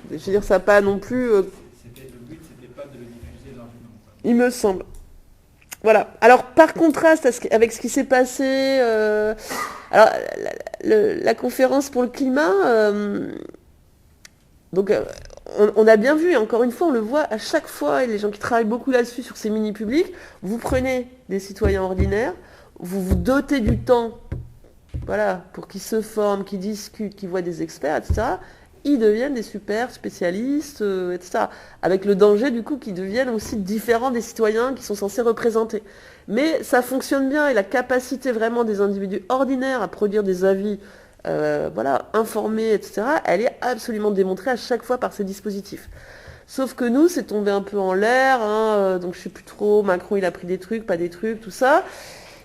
Je veux dire, ça n'a pas non plus... Le but, c'était pas de le diffuser largement. il me semble. Voilà. Alors, par contraste avec ce qui s'est passé, alors la conférence pour le climat, donc on a bien vu, et encore une fois, on le voit à chaque fois, et les gens qui travaillent beaucoup là-dessus sur ces mini-publics, vous prenez des citoyens ordinaires, vous vous dotez du temps, voilà, pour qu'ils se forment, qu'ils discutent, qu'ils voient des experts, etc. Ils deviennent des super spécialistes, etc. Avec le danger, du coup, qu'ils deviennent aussi différents des citoyens qui sont censés représenter. Mais ça fonctionne bien, et la capacité vraiment des individus ordinaires à produire des avis, voilà, informés, etc., elle est absolument démontrée à chaque fois par ces dispositifs. Sauf que nous, c'est tombé un peu en l'air, hein, donc je sais plus trop, Macron, il a pris des trucs, pas des trucs, tout ça.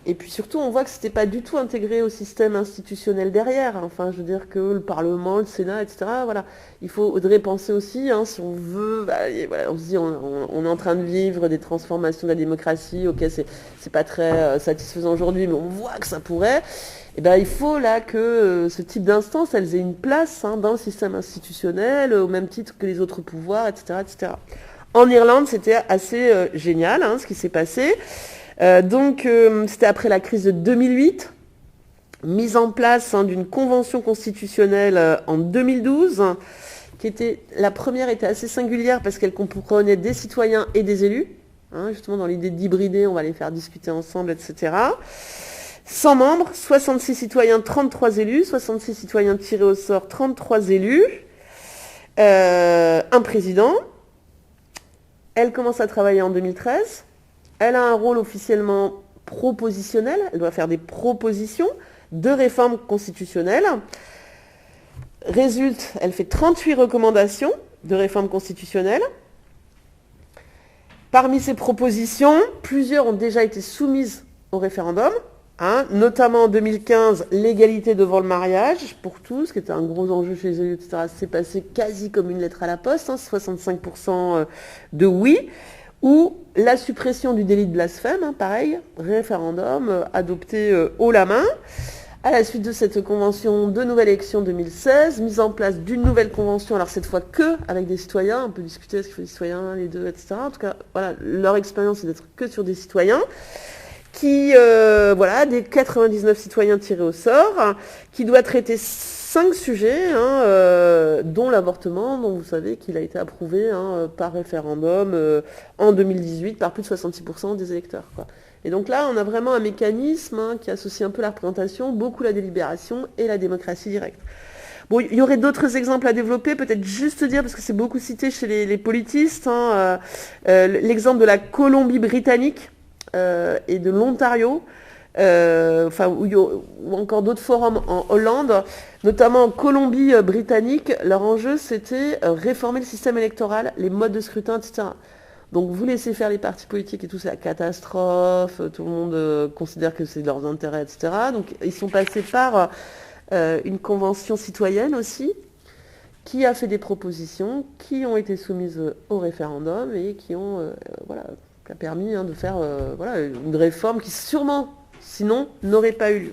Et puis surtout, on voit que c'était pas du tout intégré au système institutionnel derrière. Enfin, je veux dire que le Parlement, le Sénat, etc. Voilà, il faudrait penser aussi, hein, si on veut, voilà, on se dit, on est en train de vivre des transformations de la démocratie. Ok, c'est pas très satisfaisant aujourd'hui, mais on voit que ça pourrait. Et ben, il faut là que ce type d'instances, elles aient une place, hein, dans le système institutionnel, au même titre que les autres pouvoirs, etc., etc. En Irlande, c'était assez génial, hein, ce qui s'est passé. Donc, c'était après la crise de 2008, mise en place, hein, d'une convention constitutionnelle en 2012, qui était, la première était assez singulière parce qu'elle comprenait des citoyens et des élus, hein, justement dans l'idée d'hybrider, on va les faire discuter ensemble, etc. 100 membres, 66 citoyens, 33 élus, 66 citoyens tirés au sort, 33 élus, un président. Elle commence à travailler en 2013. Elle a un rôle officiellement propositionnel, elle doit faire des propositions de réforme constitutionnelle. Résulte, elle fait 38 recommandations de réforme constitutionnelle. Parmi ces propositions, plusieurs ont déjà été soumises au référendum, hein, notamment en 2015, l'égalité devant le mariage pour tous, qui était un gros enjeu chez les élus, etc. C'est passé quasi comme une lettre à la poste, hein, 65% de oui. Ou la suppression du délit de blasphème, hein, pareil, référendum adopté haut la main. À la suite de cette convention, de nouvelle élection 2016, mise en place d'une nouvelle convention, alors cette fois que avec des citoyens, on peut discuter est-ce qu'il faut des citoyens, les deux, etc. En tout cas, voilà, leur expérience c'est d'être que sur des citoyens, qui, voilà, des 99 citoyens tirés au sort, qui doit traiter 5 sujets, hein, dont l'avortement, dont vous savez qu'il a été approuvé, hein, par référendum en 2018 par plus de 66% des électeurs, quoi. Et donc là, on a vraiment un mécanisme, hein, qui associe un peu la représentation, beaucoup la délibération et la démocratie directe. Bon, il y aurait d'autres exemples à développer, peut-être juste dire, parce que c'est beaucoup cité chez les politistes, hein, l'exemple de la Colombie-Britannique et de l'Ontario, enfin, ou encore d'autres forums en Hollande, notamment en Colombie-Britannique, leur enjeu c'était réformer le système électoral, les modes de scrutin, etc. Donc vous laissez faire les partis politiques et tout, c'est la catastrophe, tout le monde considère que c'est de leurs intérêts, etc. Donc ils sont passés par une convention citoyenne aussi, qui a fait des propositions, qui ont été soumises au référendum et qui ont, voilà, qui a permis, hein, de faire, voilà, une réforme qui sûrement, sinon, n'aurait pas eu lieu.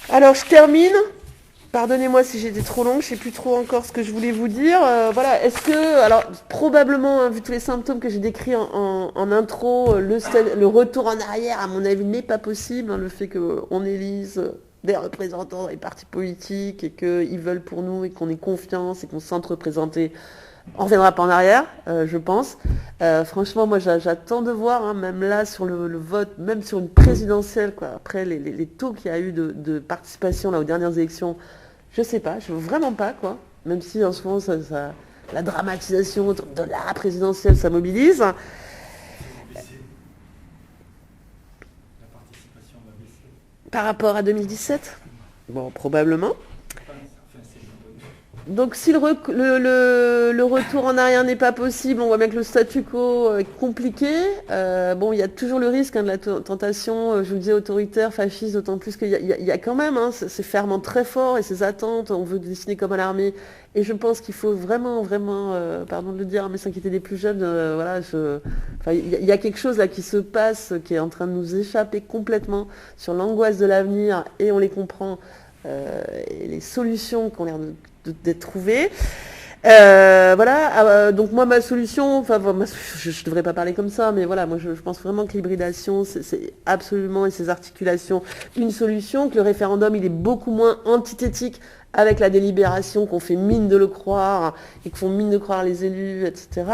Alors je termine. Pardonnez-moi si j'étais trop longue, je ne sais plus trop encore ce que je voulais vous dire. Voilà, est-ce que, alors probablement, hein, vu tous les symptômes que j'ai décrits en intro, le retour en arrière, à mon avis, n'est pas possible. Hein, le fait qu'on élise des représentants dans les partis politiques et qu'ils veulent pour nous et qu'on ait confiance et qu'on se sente représenté, on ne reviendra pas en arrière, je pense. Franchement, moi, j'attends de voir, hein, même là, sur le vote, même sur une présidentielle, quoi, après les taux qu'il y a eu de participation là, aux dernières élections, je sais pas, je veux vraiment pas, quoi. Même si en ce moment, la dramatisation de la présidentielle, ça mobilise. La participation va baisser. Par rapport à 2017 ? Bon, probablement. Enfin, c'est une bonne. Donc si le retour en arrière n'est pas possible, on voit bien que le statu quo est compliqué. Bon, il y a toujours le risque de la tentation, je vous disais, autoritaire, fasciste, d'autant plus qu'il y a quand même ces ferments très forts et ces attentes, on veut dessiner comme à l'armée. Et je pense qu'il faut vraiment, pardon de le dire, mais s'inquiéter des plus jeunes, voilà, il y a quelque chose là qui se passe, qui est en train de nous échapper complètement sur l'angoisse de l'avenir, et on les comprend, et les solutions qui ont l'air d'être trouvées. Voilà, donc moi ma solution, je devrais pas parler comme ça, mais voilà, moi je pense vraiment que l'hybridation c'est absolument, et ces articulations, une solution, que le référendum il est beaucoup moins antithétique avec la délibération, qu'on fait mine de le croire et que font mine de croire les élus, etc.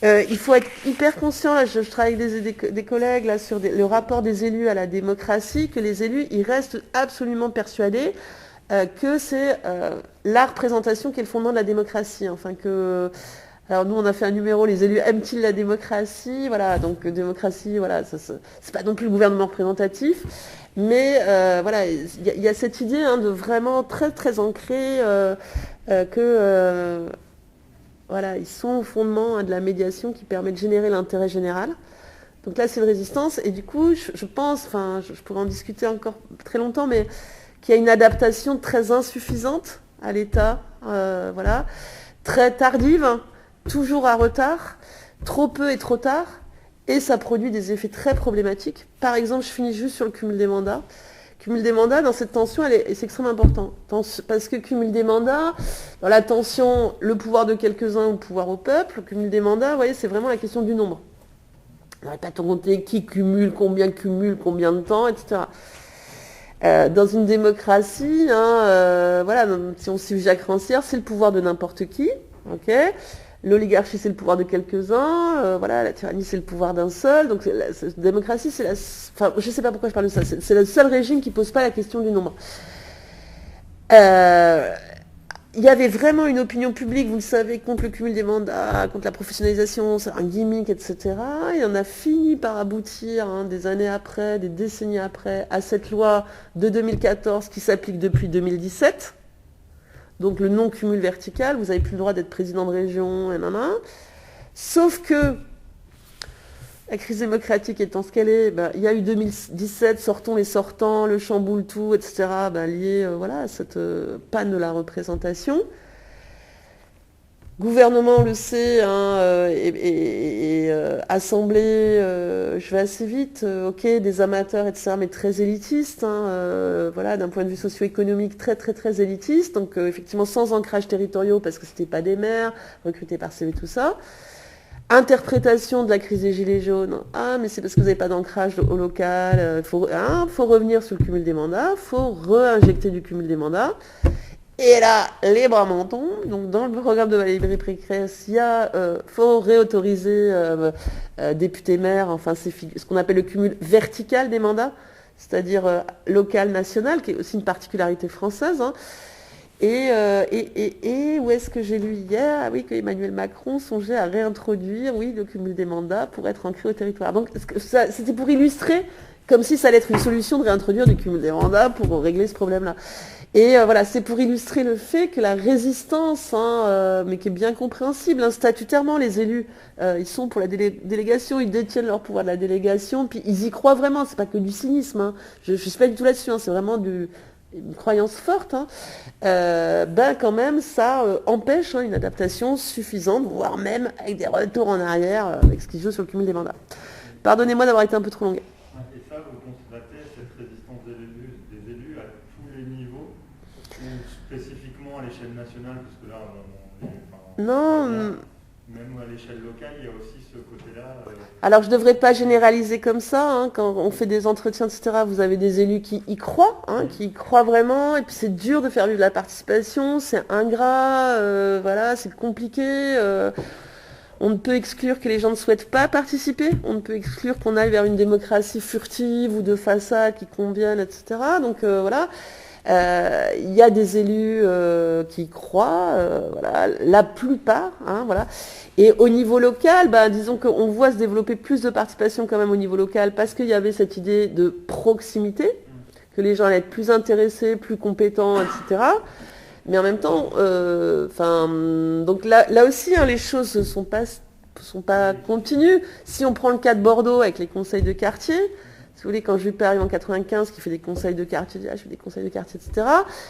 Il faut être hyper conscient, là, je travaille avec des collègues là, sur le rapport des élus à la démocratie, que les élus ils restent absolument persuadés que c'est la représentation qui est le fondement de la démocratie. Enfin que, alors nous on a fait un numéro, les élus aiment-ils la démocratie? Voilà, donc démocratie, voilà, c'est pas non plus le gouvernement représentatif, mais voilà, il y a cette idée de vraiment très très ancrée que voilà, ils sont au fondement de la médiation qui permet de générer l'intérêt général. Donc là c'est une résistance, et du coup je pense, enfin je pourrais en discuter encore très longtemps, mais qu'il y a une adaptation très insuffisante à l'État, voilà, très tardive, toujours à retard, trop peu et trop tard, et ça produit des effets très problématiques. Par exemple, je finis juste sur le cumul des mandats. Cumul des mandats, dans cette tension, c'est extrêmement important. Parce que cumul des mandats, dans la tension, le pouvoir de quelques-uns ou le pouvoir au peuple, le cumul des mandats, vous voyez, c'est vraiment la question du nombre. On n'arrête pas de compter qui cumule, combien de temps, etc. Dans une démocratie, voilà, si on suit Jacques Rancière, c'est le pouvoir de n'importe qui, ok. L'oligarchie, c'est le pouvoir de quelques-uns, voilà, la tyrannie, c'est le pouvoir d'un seul. Donc la démocratie, c'est enfin, je sais pas pourquoi je parle de ça. C'est le seul régime qui pose pas la question du nombre. Il y avait vraiment une opinion publique, vous le savez, contre le cumul des mandats, contre la professionnalisation, c'est un gimmick, etc. Et on a fini par aboutir, des années après, des décennies après, à cette loi de 2014 qui s'applique depuis 2017. Donc le non-cumul vertical, vous n'avez plus le droit d'être président de région, et sauf que la crise démocratique étant ce qu'elle est, il y a eu 2017, sortons les sortants, le chamboule tout, etc., lié voilà, à cette panne de la représentation. Gouvernement, on le sait, assemblée, je vais assez vite, ok, des amateurs, etc., mais très élitistes, voilà, d'un point de vue socio-économique très très très élitiste, donc effectivement sans ancrage territoriaux parce que c'était pas des maires, recrutés par CV, tout ça. Interprétation de la crise des Gilets jaunes. Ah, mais c'est parce que vous n'avez pas d'ancrage au local. Faut revenir sur le cumul des mandats. Il faut réinjecter du cumul des mandats. Et là, les bras m'en tombent. Donc, dans le programme de Valérie Pécresse, il faut réautoriser députés-maires. Enfin, c'est ce qu'on appelle le cumul vertical des mandats, c'est-à-dire local-national, qui est aussi une particularité française. Et où est-ce que j'ai lu hier? Ah oui, qu'Emmanuel Macron songeait à réintroduire, oui, le cumul des mandats pour être ancré au territoire. Donc c'était pour illustrer, comme si ça allait être une solution de réintroduire du cumul des mandats pour régler ce problème-là. Et voilà, c'est pour illustrer le fait que la résistance, mais qui est bien compréhensible, statutairement, les élus, ils sont pour la délégation, ils détiennent leur pouvoir de la délégation, puis ils y croient vraiment, c'est pas que du cynisme, je suis pas du tout là-dessus, c'est vraiment une croyance forte, quand même, ça empêche une adaptation suffisante, voire même avec des retours en arrière, avec ce qui joue sur le cumul des mandats. Pardonnez-moi d'avoir été un peu trop longue. Et ça, vous constatez cette résistance des élus à tous les niveaux, ou spécifiquement à l'échelle nationale, parce que là, non. Même à l'échelle locale, il y a aussi ce côté-là. Alors, je ne devrais pas généraliser comme ça. Quand on fait des entretiens, etc., vous avez des élus qui y croient, qui y croient vraiment. Et puis, c'est dur de faire vivre la participation. C'est ingrat. Voilà, c'est compliqué. On ne peut exclure que les gens ne souhaitent pas participer. On ne peut exclure qu'on aille vers une démocratie furtive ou de façade qui convienne, etc. Donc, voilà. Il y a des élus qui y croient, voilà, la plupart, voilà. Et au niveau local, disons qu'on voit se développer plus de participation quand même au niveau local parce qu'il y avait cette idée de proximité, que les gens allaient être plus intéressés, plus compétents, etc. Mais en même temps, donc là aussi, hein, les choses ne sont pas continues. Si on prend le cas de Bordeaux avec les conseils de quartier, si vous voulez, quand Juppé arrive en 95, qui fait des conseils de quartier, je fais des conseils de quartier, etc.,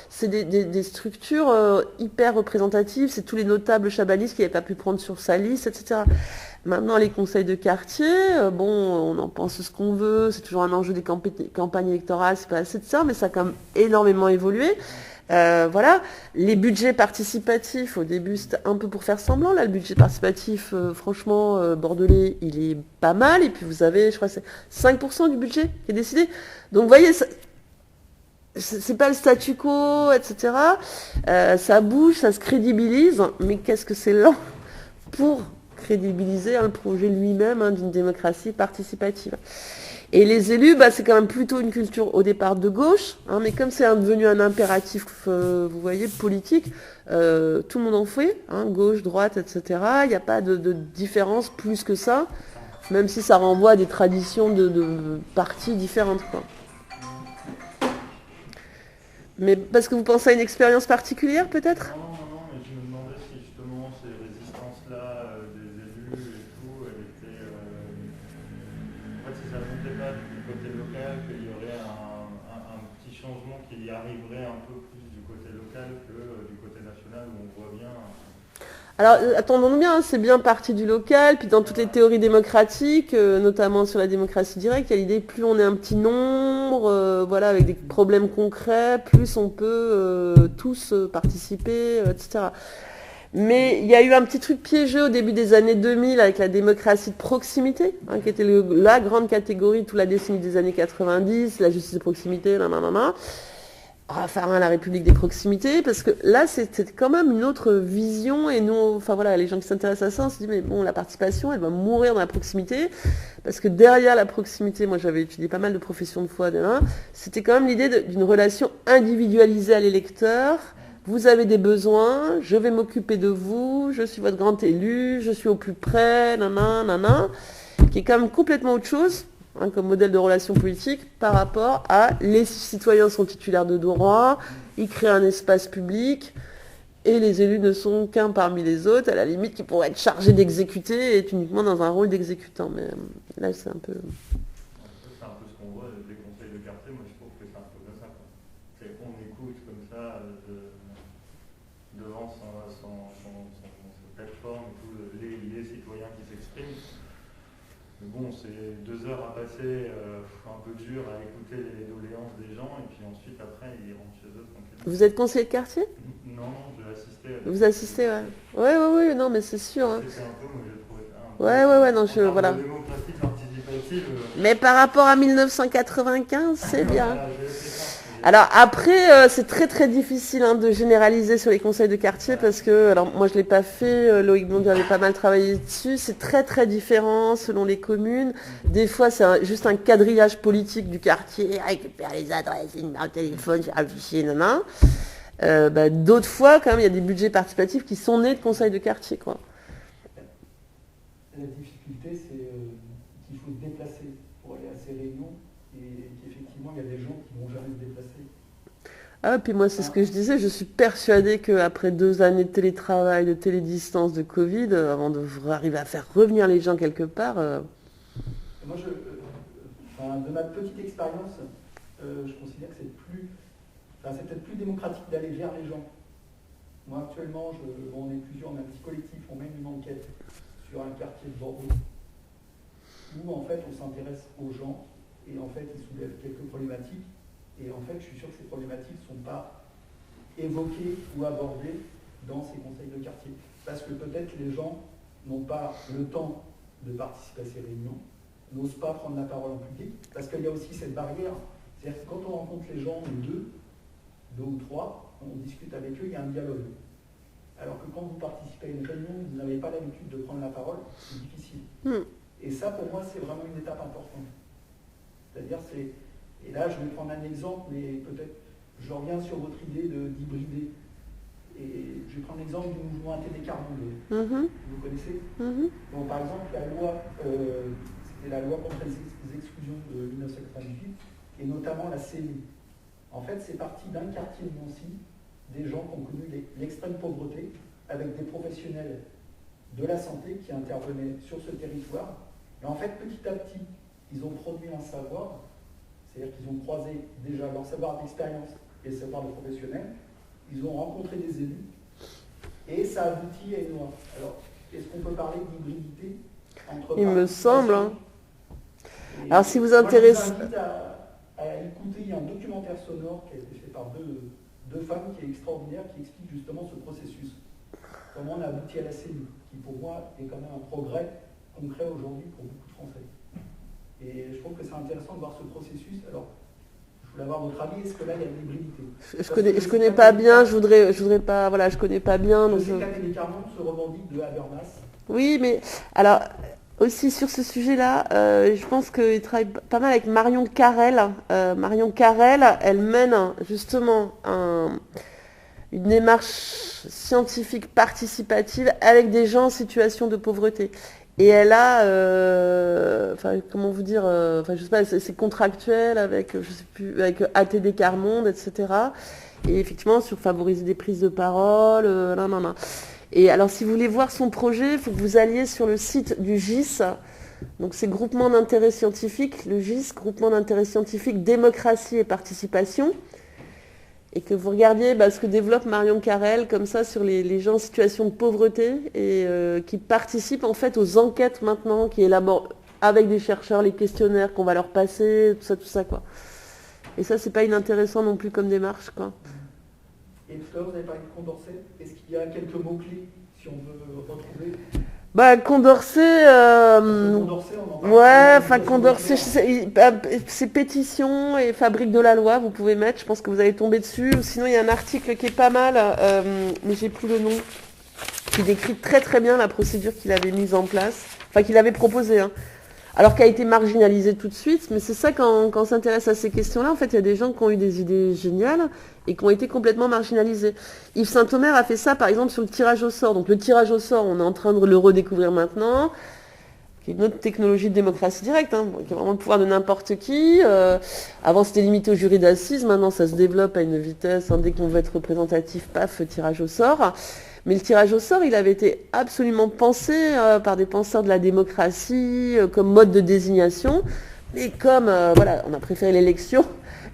c'est des structures hyper représentatives, c'est tous les notables chabalistes qui n'avaient pas pu prendre sur sa liste, etc. Maintenant, les conseils de quartier, on en pense ce qu'on veut, c'est toujours un enjeu des campagnes électorales, c'est pas assez de ça, mais ça a quand même énormément évolué. Voilà, les budgets participatifs, au début c'était un peu pour faire semblant, là le budget participatif, franchement, bordelais, il est pas mal, et puis vous avez, je crois c'est 5% du budget qui est décidé. Donc vous voyez, c'est pas le statu quo, etc. Ça bouge, ça se crédibilise, mais qu'est-ce que c'est lent pour crédibiliser le projet lui-même d'une démocratie participative. Et les élus, c'est quand même plutôt une culture au départ de gauche, mais comme c'est devenu un impératif, vous voyez, politique, tout le monde en fait, gauche, droite, etc. Il n'y a pas de différence plus que ça, même si ça renvoie à des traditions de partis différentes, quoi. Mais parce que vous pensez à une expérience particulière, peut-être ? Non, mais je me demandais si justement ces résistances-là des élus et tout, elles étaient... En fait, si ça ne montait pas du côté local, qu'il y aurait un petit changement qui y arriverait un peu plus du côté local que du côté national, où on voit bien... Alors, attendons-nous bien, c'est bien parti du local, puis dans toutes les théories démocratiques, notamment sur la démocratie directe, il y a l'idée plus on est un petit nombre, avec des problèmes concrets, plus on peut tous participer, etc. Mais il y a eu un petit truc piégeux au début des années 2000 avec la démocratie de proximité, qui était la grande catégorie de toute la décennie des années 90, la justice de proximité, la République des proximités, parce que là, c'était quand même une autre vision, et nous, les gens qui s'intéressent à ça, on se disent, mais bon, la participation, elle va mourir dans la proximité, parce que derrière la proximité, moi j'avais étudié pas mal de professions de foi, c'était quand même l'idée d'une relation individualisée à l'électeur. Vous avez des besoins, je vais m'occuper de vous, je suis votre grand élu, je suis au plus près, qui est quand même complètement autre chose, comme modèle de relation politique, par rapport à les citoyens sont titulaires de droits, ils créent un espace public, et les élus ne sont qu'un parmi les autres, à la limite qui pourraient être chargés d'exécuter, et est uniquement dans un rôle d'exécutant. Mais là, c'est un peu... C'est un peu ce qu'on voit des conseils de quartier, moi je trouve que c'est un peu comme ça. On écoute comme ça devant sa plateforme et tout, les citoyens qui s'expriment. Mais bon, c'est 2 heures à passer un peu dur à écouter les doléances des gens, et puis ensuite après ils rentrent chez eux tranquillement. Vous êtes conseiller de quartier ? Non, je vais assister. Vous assistez, ouais. Oui, non, mais c'est sûr. C'est un peu, moi j'ai trouvé ça. Ouais, voilà. La démocratie participative. Mais par rapport à 1995, c'est bien. Alors après, c'est très très difficile de généraliser sur les conseils de quartier, parce que, alors moi je l'ai pas fait, Loïc Blondier avait pas mal travaillé dessus, c'est très très différent selon les communes. Des fois c'est juste un quadrillage politique du quartier, récupérer les adresses, une numéro de téléphone, faire un fichier, d'autres fois quand même il y a des budgets participatifs qui sont nés de conseils de quartier, quoi. La difficulté c'est qu'il faut se déplacer pour aller à ces réunions, et qu'effectivement il y a des gens qui ne vont jamais se déplacer. Puis moi, c'est ce que je disais, je suis persuadée qu'après 2 années de télétravail, de télédistance, de Covid, avant de arriver à faire revenir les gens quelque part... Moi, de ma petite expérience, je considère que c'est peut-être plus démocratique d'aller vers les gens. Moi, actuellement, on est plusieurs, on a un petit collectif, on mène une enquête sur un quartier de Bordeaux, où en fait, on s'intéresse aux gens, et en fait, ils soulèvent quelques problématiques. Et en fait, je suis sûr que ces problématiques ne sont pas évoquées ou abordées dans ces conseils de quartier. Parce que peut-être les gens n'ont pas le temps de participer à ces réunions, n'osent pas prendre la parole en public, parce qu'il y a aussi cette barrière. C'est-à-dire que quand on rencontre les gens, deux ou trois, on discute avec eux, il y a un dialogue. Alors que quand vous participez à une réunion, vous n'avez pas l'habitude de prendre la parole, c'est difficile. Et ça, pour moi, c'est vraiment une étape importante. C'est-à-dire, et là, je vais prendre un exemple, mais peut-être je reviens sur votre idée d'hybrider. Et je vais prendre l'exemple du mouvement ATD Carbone. Vous connaissez ? Bon, par exemple, la loi, c'était la loi contre les exclusions de 1998, et notamment la CENI. En fait, c'est parti d'un quartier de Nancy, des gens qui ont connu l'extrême pauvreté, avec des professionnels de la santé qui intervenaient sur ce territoire. Et en fait, petit à petit, ils ont produit un savoir, c'est-à-dire qu'ils ont croisé déjà leur savoir d'expérience et le savoir de professionnels, ils ont rencontré des élus, et ça aboutit à une loi. Alors, est-ce qu'on peut parler d'hybridité entre... Il me semble. Hein. Alors, si vous intéressez... Je vous invite à écouter, il y a un documentaire sonore qui a été fait par deux femmes qui est extraordinaire, qui explique justement ce processus. Comment on a abouti à la CENI, qui pour moi est quand même un progrès concret aujourd'hui pour beaucoup de Français. Et je trouve que c'est intéressant de voir ce processus. Alors, je voulais avoir votre avis, est-ce que là il y a une hybridité? Je connais pas bien, je voudrais pas, voilà, je connais pas bien. Je sais qu'Amélie Carmont se revendique de Habermas. Oui, mais alors aussi sur ce sujet-là, je pense qu'il travaille pas mal avec Marion Carrel. Marion Carrel, elle mène justement une démarche scientifique participative avec des gens en situation de pauvreté. Et elle a, comment vous dire, je sais pas, c'est contractuel avec, je sais plus, avec ATD Quart Monde, etc. Et effectivement, sur favoriser des prises de parole, Et alors, si vous voulez voir son projet, il faut que vous alliez sur le site du GIS. Donc, c'est Groupement d'intérêt scientifique, le GIS, Groupement d'intérêt scientifique, démocratie et participation. Et que vous regardiez ce que développe Marion Carrel, comme ça, sur les gens en situation de pauvreté, et qui participent en fait aux enquêtes maintenant, qui élaborent avec des chercheurs les questionnaires qu'on va leur passer, tout ça, quoi. Et ça, c'est pas inintéressant non plus comme démarche, quoi. Et tout à l'heure, vous avez parlé de Condorcet. Est-ce qu'il y a quelques mots-clés, si on veut retrouver Condorcet, Condorcet, on en parle. ouais, Condorcet, c'est pétition et fabrique de la loi, vous pouvez mettre, je pense que vous allez tomber dessus. Ou sinon, il y a un article qui est pas mal, mais j'ai plus le nom, qui décrit très très bien la procédure qu'il avait mise en place, qu'il avait proposée, hein. Alors qui a été marginalisé tout de suite, mais c'est ça quand on s'intéresse à ces questions-là, en fait, il y a des gens qui ont eu des idées géniales et qui ont été complètement marginalisés. Yves Saint-Omer a fait ça, par exemple, sur le tirage au sort. Donc le tirage au sort, on est en train de le redécouvrir maintenant, qui est une autre technologie de démocratie directe, hein, qui a vraiment le pouvoir de n'importe qui. Avant, c'était limité au jury d'assises, maintenant, ça se développe à une vitesse. Dès qu'on veut être représentatif, paf, tirage au sort. Mais le tirage au sort, il avait été absolument pensé par des penseurs de la démocratie comme mode de désignation. Mais comme, on a préféré l'élection.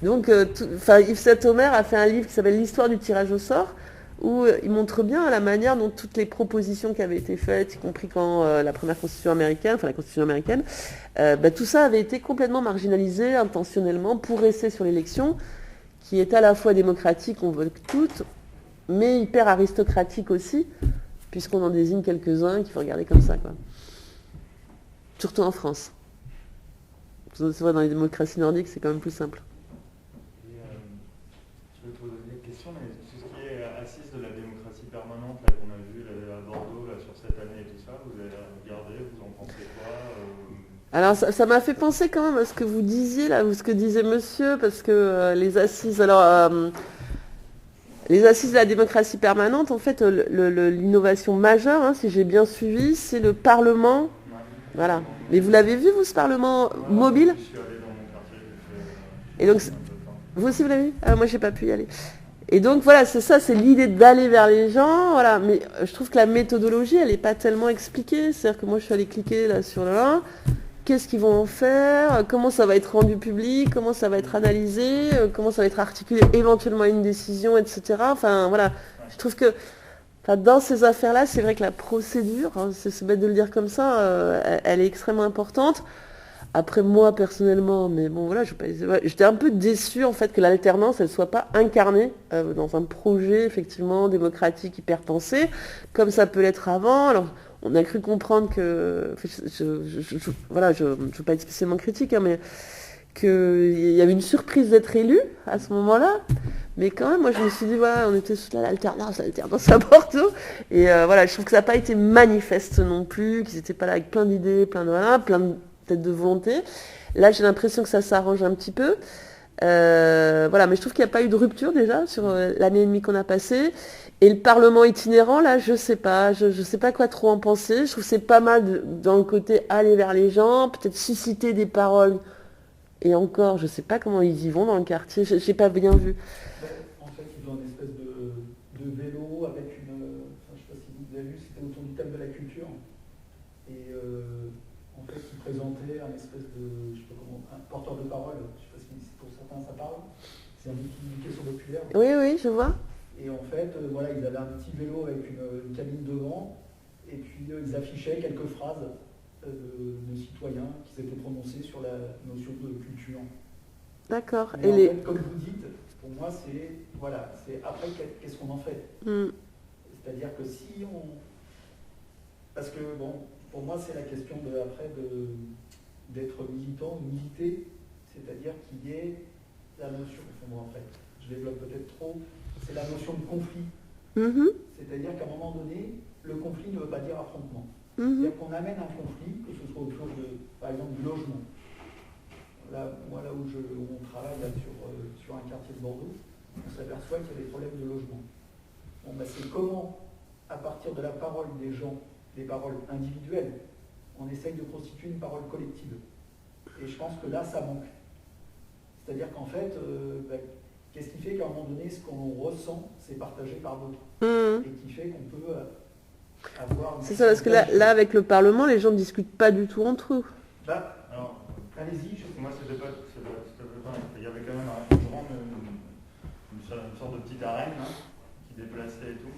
Donc, Yves Saint-Omer a fait un livre qui s'appelle L'histoire du tirage au sort, où il montre bien la manière dont toutes les propositions qui avaient été faites, y compris quand la première constitution américaine, la constitution américaine, tout ça avait été complètement marginalisé intentionnellement pour rester sur l'élection, qui est à la fois démocratique, on vote toutes, mais hyper aristocratique aussi, puisqu'on en désigne quelques-uns qu'il faut regarder comme ça, quoi. Surtout en France. C'est vrai, dans les démocraties nordiques, c'est quand même plus simple. Je vais te poser une question, mais tout ce qui est assise de la démocratie permanente là, qu'on a vu à Bordeaux là, sur cette année et tout ça, vous avez regardé, vous en pensez quoi Alors ça m'a fait penser quand même à ce que vous disiez là, ou ce que disait monsieur, parce que les assises, les assises de la démocratie permanente, en fait, l'innovation majeure, hein, si j'ai bien suivi, c'est le Parlement. Ouais. Voilà. Mais vous l'avez vu, vous, ce Parlement mobile? Je suis allé dans mon quartier. Et donc, vous aussi, vous l'avez vu? Moi, j'ai pas pu y aller. Et donc, voilà, c'est ça, c'est l'idée d'aller vers les gens. Voilà. Mais je trouve que la méthodologie, elle n'est pas tellement expliquée. C'est-à-dire que moi, je suis allée cliquer là sur le 1. Qu'est-ce qu'ils vont en faire, comment ça va être rendu public, comment ça va être analysé, comment ça va être articulé éventuellement à une décision, etc. Je trouve que dans ces affaires-là, c'est vrai que la procédure, hein, c'est bête de le dire comme ça, elle est extrêmement importante. Après moi, personnellement, mais bon, j'étais un peu déçue en fait que l'alternance, elle ne soit pas incarnée dans un projet effectivement démocratique hyper pensé, comme ça peut l'être avant. Alors, on a cru comprendre que, je ne veux pas être spécialement critique, hein, mais qu'il y avait une surprise d'être élu à ce moment-là. Mais quand même, moi, je me suis dit, on était sous l'alternance à Bordeaux. Et je trouve que ça n'a pas été manifeste non plus, qu'ils n'étaient pas là avec plein d'idées, plein de peut-être de volonté. Là, j'ai l'impression que ça s'arrange un petit peu. Mais je trouve qu'il n'y a pas eu de rupture déjà sur l'année et demie qu'on a passée. Et le Parlement itinérant, là, je sais pas quoi trop en penser. Je trouve que c'est pas mal dans le côté aller vers les gens, peut-être susciter des paroles. Et encore, je sais pas comment ils y vont dans le quartier, j'ai pas bien vu. En fait, ils ont une espèce c'était autour du thème de la culture. Et en fait, il présentait un espèce de, je sais pas comment, un porteur de parole, je sais pas si pour certains ça parle, c'est un outil d'éducation populaire. Oui, oui, je vois. Et en fait, voilà, ils avaient un petit vélo avec une cabine devant, et puis ils affichaient quelques phrases de citoyens qui s'étaient prononcés sur la notion de culture. D'accord. Mais en fait, comme vous dites, pour moi, c'est, voilà, c'est après, qu'est-ce qu'on en fait? C'est-à-dire que si on... Parce que, bon, pour moi, c'est la question d'être militant, ou militer, c'est-à-dire qu'il y ait la notion, bon, après, je développe peut-être trop, c'est la notion de conflit. C'est-à-dire qu'à un moment donné, le conflit ne veut pas dire affrontement. C'est-à-dire qu'on amène un conflit, que ce soit autour de, par exemple, du logement. Là, moi, là où on travaille là, sur un quartier de Bordeaux, on s'aperçoit qu'il y a des problèmes de logement. Bon, ben, c'est comment, à partir de la parole des gens, des paroles individuelles, on essaye de constituer une parole collective. Et je pense que là, ça manque. C'est-à-dire qu'en fait, qu'est-ce qui fait qu'à un moment donné, ce qu'on ressent, c'est partagé par d'autres. Et qui fait qu'on peut avoir... C'est ça, parce que là, avec le Parlement, les gens ne discutent pas du tout entre eux. Bah, alors, allez-y. Moi, c'était pas pareil. Il y avait quand même une sorte de petite arène qui déplaçait et tout.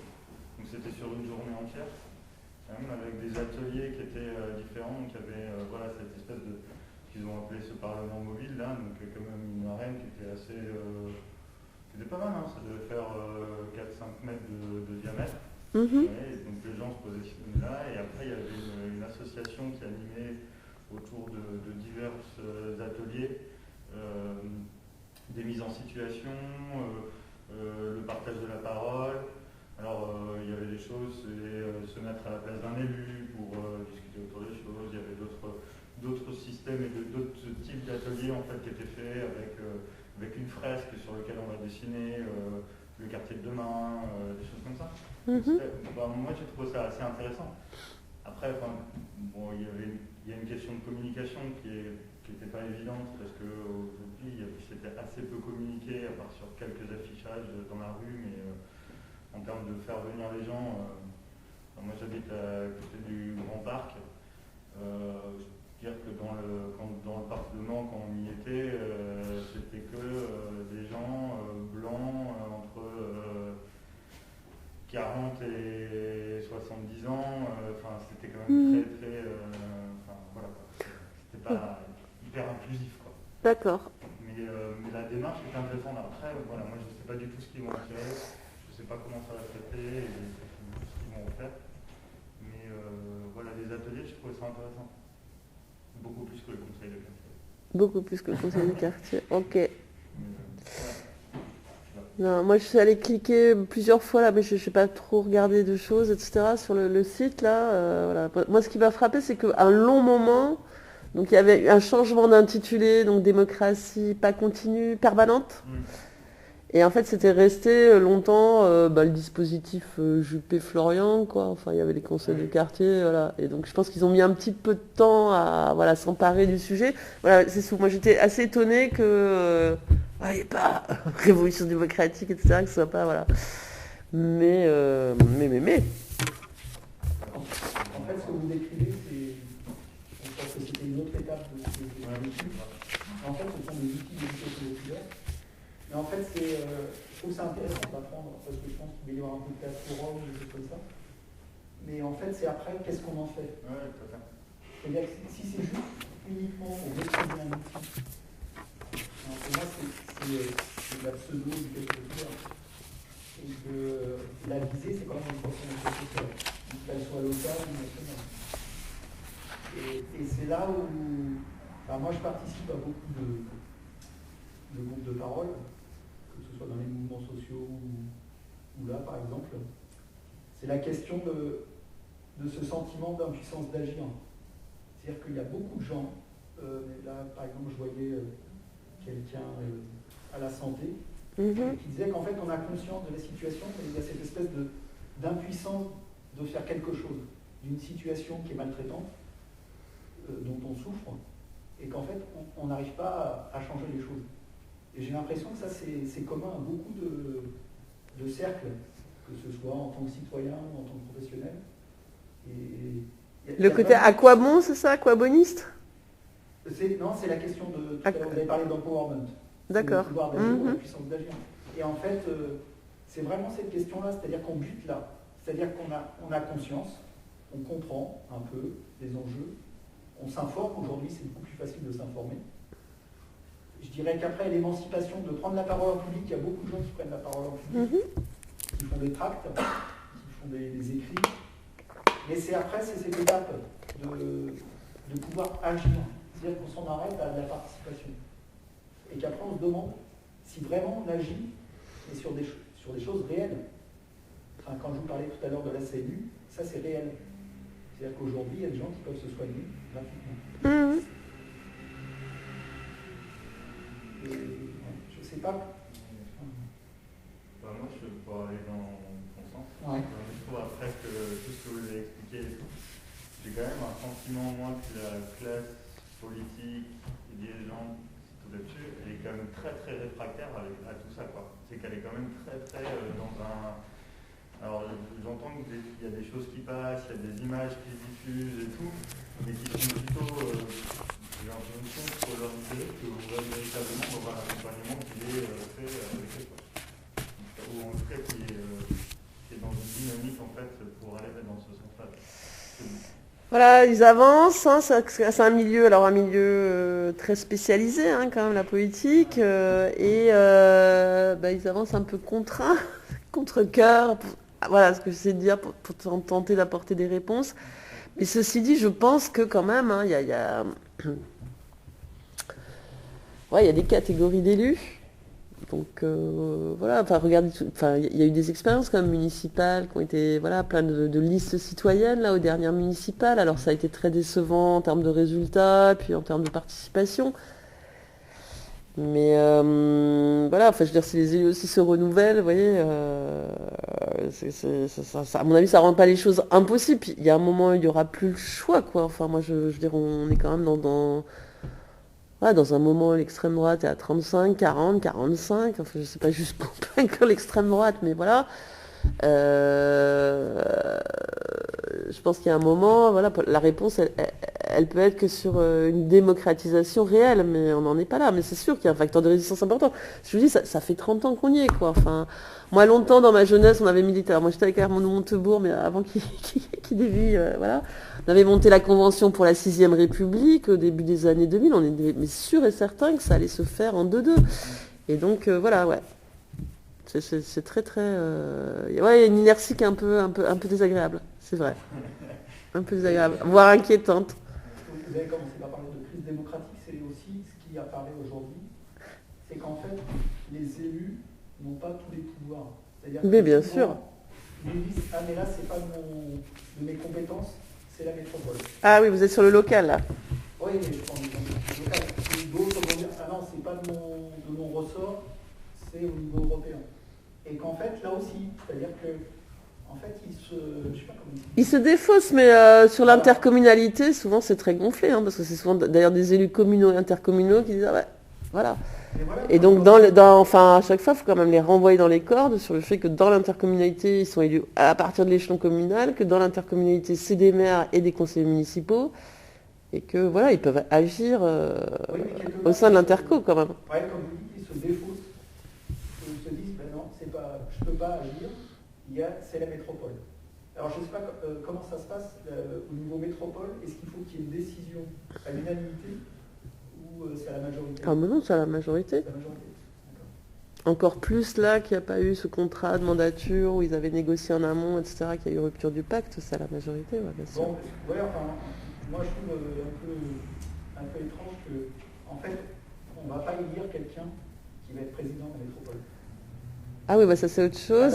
Donc c'était sur une journée entière. Même avec des ateliers qui étaient différents. Donc il y avait voilà, cette espèce de... qu'ils ont appelé ce Parlement mobile là. Donc quand même une arène qui était assez... c'était pas mal, ça devait faire 4-5 mètres de diamètre. Ouais, donc les gens se positionnaient là. Et après il y avait une association qui animait autour de divers ateliers, des mises en situation, le partage de la parole. Alors il y avait des choses, se mettre à la place d'un élu pour discuter autour des choses. Il y avait d'autres systèmes et d'autres types d'ateliers en fait qui étaient faits avec une fresque sur laquelle on va dessiner le quartier de demain, des choses comme ça. Moi j'ai trouvé ça assez intéressant. Après, bon, il y a une question de communication qui n'était pas évidente parce qu'aujourd'hui c'était assez peu communiqué à part sur quelques affichages dans la rue, mais en termes de faire venir les gens, moi j'habite à côté du Grand Parc, je veux dire que dans le parc de Mans quand on y était, c'était que des gens blancs entre 40 et 70 ans, c'était quand même très, voilà, c'était pas hyper inclusif quoi. D'accord. Mais la démarche est intéressante. Après, voilà, moi je ne sais pas du tout ce qu'ils vont en tirer, je ne sais pas comment ça va se traiter et ce qu'ils vont en faire. Mais voilà, les ateliers, je trouvais ça intéressant. Beaucoup plus que le conseil de quartier. Beaucoup plus que le conseil de quartier, ok. Non, moi je suis allée cliquer plusieurs fois là, mais je n'ai pas trop regardé de choses, etc. sur le site là. Voilà. Moi ce qui m'a frappé, c'est qu'à un long moment, donc il y avait un changement d'intitulé, donc démocratie pas continue, permanente. Et en fait c'était resté longtemps le dispositif Juppé-Florian, quoi. Enfin il y avait les conseils de quartier, voilà. Et donc je pense qu'ils ont mis un petit peu de temps à s'emparer du sujet. Voilà, c'est tout. Moi j'étais assez étonnée que il n'y ait pas révolution démocratique, etc., que ce soit pas, voilà. Mais. En fait, ce que vous décrivez, je pense que c'était une autre étape de ce que j'ai vécu. En fait, ce sont des outils d'éducation populaire. Mais en fait, je trouve ça intéressant d'apprendre, parce que je pense qu'il va y avoir un peu de théâtre pour Rome, des choses comme ça. Mais en fait, c'est après, qu'est-ce qu'on en fait? C'est-à-dire que si c'est juste uniquement pour maîtriser un outil, pour moi, c'est la pseudo du quelque. Et que la visée, c'est quand même une question sociale, qu'elle soit locale ou nationale. Et c'est là où, moi je participe à beaucoup de groupes de parole, que ce soit dans les mouvements sociaux ou là par exemple. C'est la question de ce sentiment d'impuissance d'agir. C'est-à-dire qu'il y a beaucoup de gens, là par exemple je voyais quelqu'un à la santé, qui disait qu'en fait on a conscience de la situation, il y a cette espèce d'impuissance de faire quelque chose, d'une situation qui est maltraitante, dont on souffre, et qu'en fait on n'arrive pas à changer les choses. Et j'ai l'impression que ça c'est commun à beaucoup de cercles, que ce soit en tant que citoyen ou en tant que professionnel, Le côté à quoi bon, c'est ça, aquaboniste? Non, c'est la question de... Tout à l'heure, vous avez parlé d'empowerment. D'accord. Le pouvoir d'agir, la puissance d'agir. Et en fait, c'est vraiment cette question-là, c'est-à-dire qu'on bute là. C'est-à-dire qu'on a conscience, on comprend un peu les enjeux, on s'informe. Aujourd'hui, c'est beaucoup plus facile de s'informer. Je dirais qu'après l'émancipation, de prendre la parole en public, il y a beaucoup de gens qui prennent la parole en public, qui font des tracts, qui font des écrits. Mais c'est cette étape de pouvoir agir. C'est-à-dire qu'on s'en arrête à la participation. Et qu'après, on se demande si vraiment on agit et sur des choses réelles. Enfin, quand je vous parlais tout à l'heure de la CNU, ça c'est réel. C'est-à-dire qu'aujourd'hui, il y a des gens qui peuvent se soigner gratuitement. Et, je ne sais pas. Moi, je peux aller dans ton sens. Ouais. Je trouve après que tout ce que vous avez expliqué et tout, j'ai quand même un sentiment, moi, que la classe politique et dirigeante là-dessus, elle est quand même très très réfractaire à tout ça, quoi. C'est qu'elle est quand même très très dans un... Alors j'entends qu'il y a des choses qui passent, il y a des images qui se diffusent et tout, mais qui sont plutôt, j'ai l'impression, pour leur idée que vous voyez véritablement dans un accompagnement qui est fait avec eux, quoi. Ou en tout cas qui est dans une dynamique en fait pour aller dans ce sens-là. Voilà, ils avancent, hein, c'est un milieu très spécialisé, hein, quand même, la politique, et ils avancent un peu contre cœur, voilà ce que j'essaie de dire, pour tenter d'apporter des réponses. Mais ceci dit, je pense que quand même, hein, il y a des catégories d'élus. Donc voilà, enfin regardez, il y a eu des expériences quand même municipales qui ont été plein de listes citoyennes là aux dernières municipales. Alors ça a été très décevant en termes de résultats, puis en termes de participation. Mais voilà, enfin je veux dire, si les élus aussi se renouvellent, vous voyez, ça, à mon avis, ça rend pas les choses impossibles. Puis, il y a un moment, il n'y aura plus le choix, quoi. Enfin moi je veux dire, on est quand même dans un moment, l'extrême droite est à 35, 40, 45. Enfin, je sais pas juste pour vaincre l'extrême droite, mais voilà. Je pense qu'il y a un moment, voilà, la réponse, elle peut être que sur une démocratisation réelle, mais on n'en est pas là. Mais c'est sûr qu'il y a un facteur de résistance important. Je vous dis, ça fait 30 ans qu'on y est, quoi. Enfin, moi, longtemps, dans ma jeunesse, on avait milité. Alors, moi, j'étais avec Armand Montebourg, mais avant qu'il dévie, voilà. On avait monté la convention pour la 6e République au début des années 2000. On est sûr et certain que ça allait se faire en 2-2. Et donc, voilà, ouais. C'est très, très... il y a une inertie qui est un peu désagréable, c'est vrai. Un peu désagréable, voire inquiétante. Vous avez commencé par parler de crise démocratique, c'est aussi ce qui apparaît aujourd'hui. C'est qu'en fait, les élus n'ont pas tous les pouvoirs. Mais bien sûr. Ils disent, ah mais là, c'est pas de mes compétences, c'est la métropole. Ah oui, vous êtes sur le local, là. Oui, mais je prends l'exemple local. D'autres vont dire, ah non, c'est pas de mon ressort, c'est au niveau européen. Et qu'en fait, là aussi, c'est-à-dire que, en fait, ils se défaussent, mais sur l'intercommunalité, souvent c'est très gonflé, hein, parce que c'est souvent d'ailleurs des élus communaux et intercommunaux qui disent ah ouais, voilà. Et donc à chaque fois, il faut quand même les renvoyer dans les cordes sur le fait que dans l'intercommunalité, ils sont élus à partir de l'échelon communal, que dans l'intercommunalité, c'est des maires et des conseillers municipaux, et que voilà, ils peuvent agir au sein de l'interco quand même. Oui, comme vous dites, ils se défaussent. Ils se disent, ben non, je ne peux pas agir, c'est la métropole. Alors je ne sais pas comment ça se passe au niveau métropole. Est-ce qu'il faut qu'il y ait une décision à l'unanimité ou c'est à la majorité? Ah mais non, c'est à la majorité. La majorité. Encore plus là qu'il n'y a pas eu ce contrat de mandature où ils avaient négocié en amont, etc., qu'il y a eu rupture du pacte, c'est à la majorité, ouais, bien sûr. Bon, moi je trouve un peu étrange que, en fait, on ne va pas élire quelqu'un qui va être président de la métropole. Ah oui, ça c'est autre chose.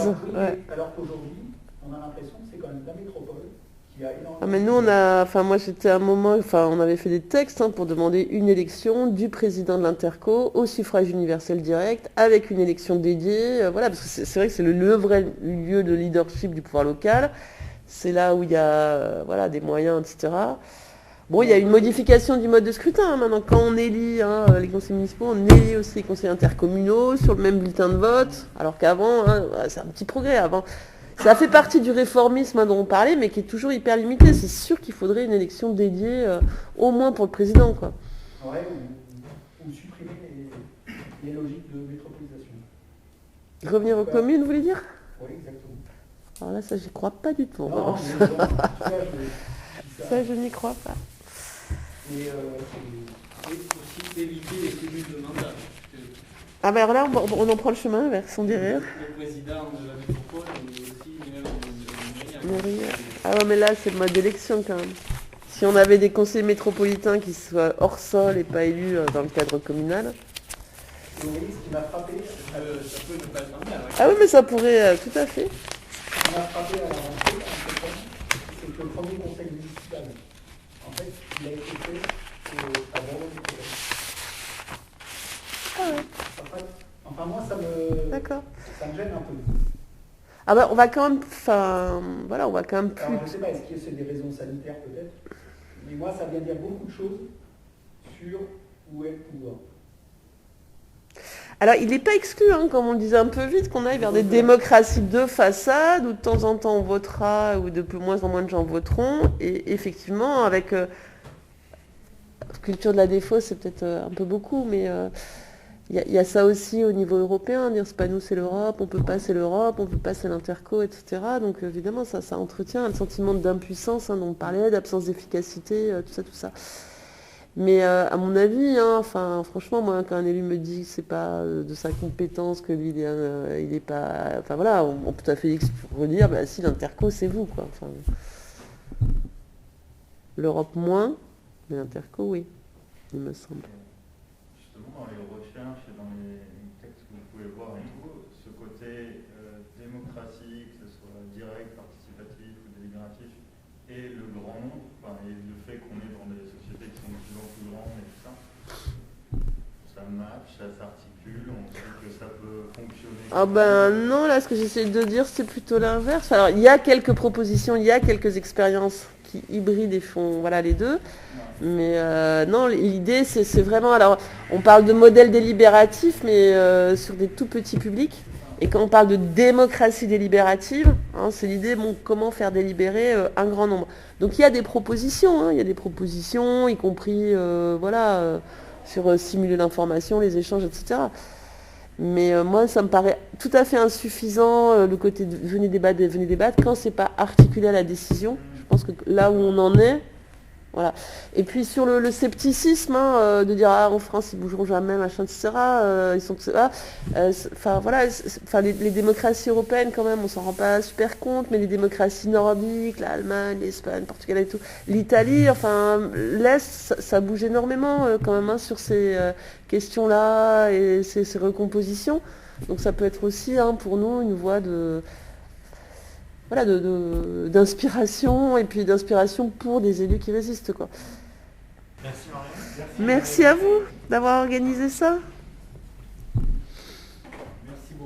Alors qu'aujourd'hui, on a l'impression que c'est quand même la métropole qui a énormément... Ah mais nous moi j'étais à un moment, on avait fait des textes pour demander une élection du président de l'Interco au suffrage universel direct avec une élection dédiée, voilà, parce que c'est vrai que c'est le vrai lieu de leadership du pouvoir local. C'est là où il y a des moyens, etc. Bon, il y a une modification du mode de scrutin. Maintenant, quand on élit les conseils municipaux, on élit aussi les conseils intercommunaux sur le même bulletin de vote. Alors qu'avant, c'est un petit progrès. Avant, Ça fait partie du réformisme dont on parlait, mais qui est toujours hyper limité. C'est sûr qu'il faudrait une élection dédiée, au moins pour le président, quoi. Ouais, ou supprimer les logiques de métropolisation. Revenir aux communes, vous voulez dire? Oui, exactement. Alors là, ça, j'y crois pas du tout. Non, mais bon, Ça, je n'y crois pas. Mais Et aussi éviter les cumuls de mandats. Ah ben alors là, on en prend le chemin inverse, on dirait. Le président de la métropole, mais aussi même de Mais rien. Ah ouais, mais là, c'est le mode d'élection quand même. Si on avait des conseillers métropolitains qui soient hors sol et pas élus dans le cadre communal. vous voyez, ce qui m'a frappé, ça peut ne pas être en bien. Ah oui, mais ça pourrait tout à fait. ce qui m'a frappé à la rentrée, en septembre, c'est que le premier conseil municipal, en fait, il a été fait à Bordeaux-Métropole. Ah ouais, Enfin, moi, ça me gêne un peu. Ah ben, on va quand même, enfin, voilà, on va quand même plus. Alors, je ne sais pas, est-ce que c'est des raisons sanitaires peut-être, mais moi, ça vient dire beaucoup de choses sur où est le pouvoir. Alors, il n'est pas exclu, hein, comme on le disait un peu vite, qu'on aille vers des démocraties de façade, où de temps en temps on votera, ou de moins en moins de gens voteront, et effectivement, avec culture de la défausse, c'est peut-être un peu beaucoup, mais il y a ça aussi au niveau européen, dire c'est pas nous, c'est l'Europe, on peut pas, c'est l'Europe, on peut pas, c'est l'interco, etc. Donc évidemment, ça entretient le sentiment d'impuissance dont on parlait, d'absence d'efficacité, tout ça. Mais à mon avis, hein, enfin, franchement, moi, quand un élu me dit que c'est pas de sa compétence, que lui, il est pas... Enfin voilà, on peut tout à fait redire, bah si, l'interco, c'est vous, quoi. Enfin, l'Europe moins, mais l'interco, oui, il me semble. Justement, dans les recherches et dans les textes que vous pouvez voir et tout, ce côté démocratie, que ce soit direct, participatif ou délibératif, et le grand nombre, enfin, et le fait qu'on est dans des sociétés qui sont de plus en plus grandes et tout ça, ça match, ça s'articule, on sait que ça peut fonctionner. Ah ben non, là, ce que j'essaie de dire, c'est plutôt l'inverse. Alors, il y a quelques propositions, il y a quelques expériences qui hybrident et font, voilà, les deux. Mais non, l'idée, c'est vraiment... Alors, on parle de modèle délibératif, mais sur des tout petits publics. Et quand on parle de démocratie délibérative, hein, c'est l'idée, bon, comment faire délibérer un grand nombre. Donc, il y a des propositions, hein, il y a des propositions, y compris, voilà, sur simuler l'information, les échanges, etc. Mais moi, ça me paraît tout à fait insuffisant, le côté de venez débattre, quand c'est pas articulé à la décision. Je pense que là où on en est, voilà. Et puis sur le scepticisme, hein, de dire en France ils bougeront jamais, machin, etc. Ils sont, enfin voilà, enfin les démocraties européennes quand même, on s'en rend pas super compte, mais les démocraties nordiques, l'Allemagne, l'Espagne, le Portugal et tout, l'Italie, enfin l'Est, ça bouge énormément quand même hein, sur ces questions-là et ces recompositions. Donc ça peut être aussi hein, pour nous une voie de voilà, d'inspiration et puis d'inspiration pour des élus qui résistent, quoi. Merci Marianne. Merci à vous d'avoir organisé ça.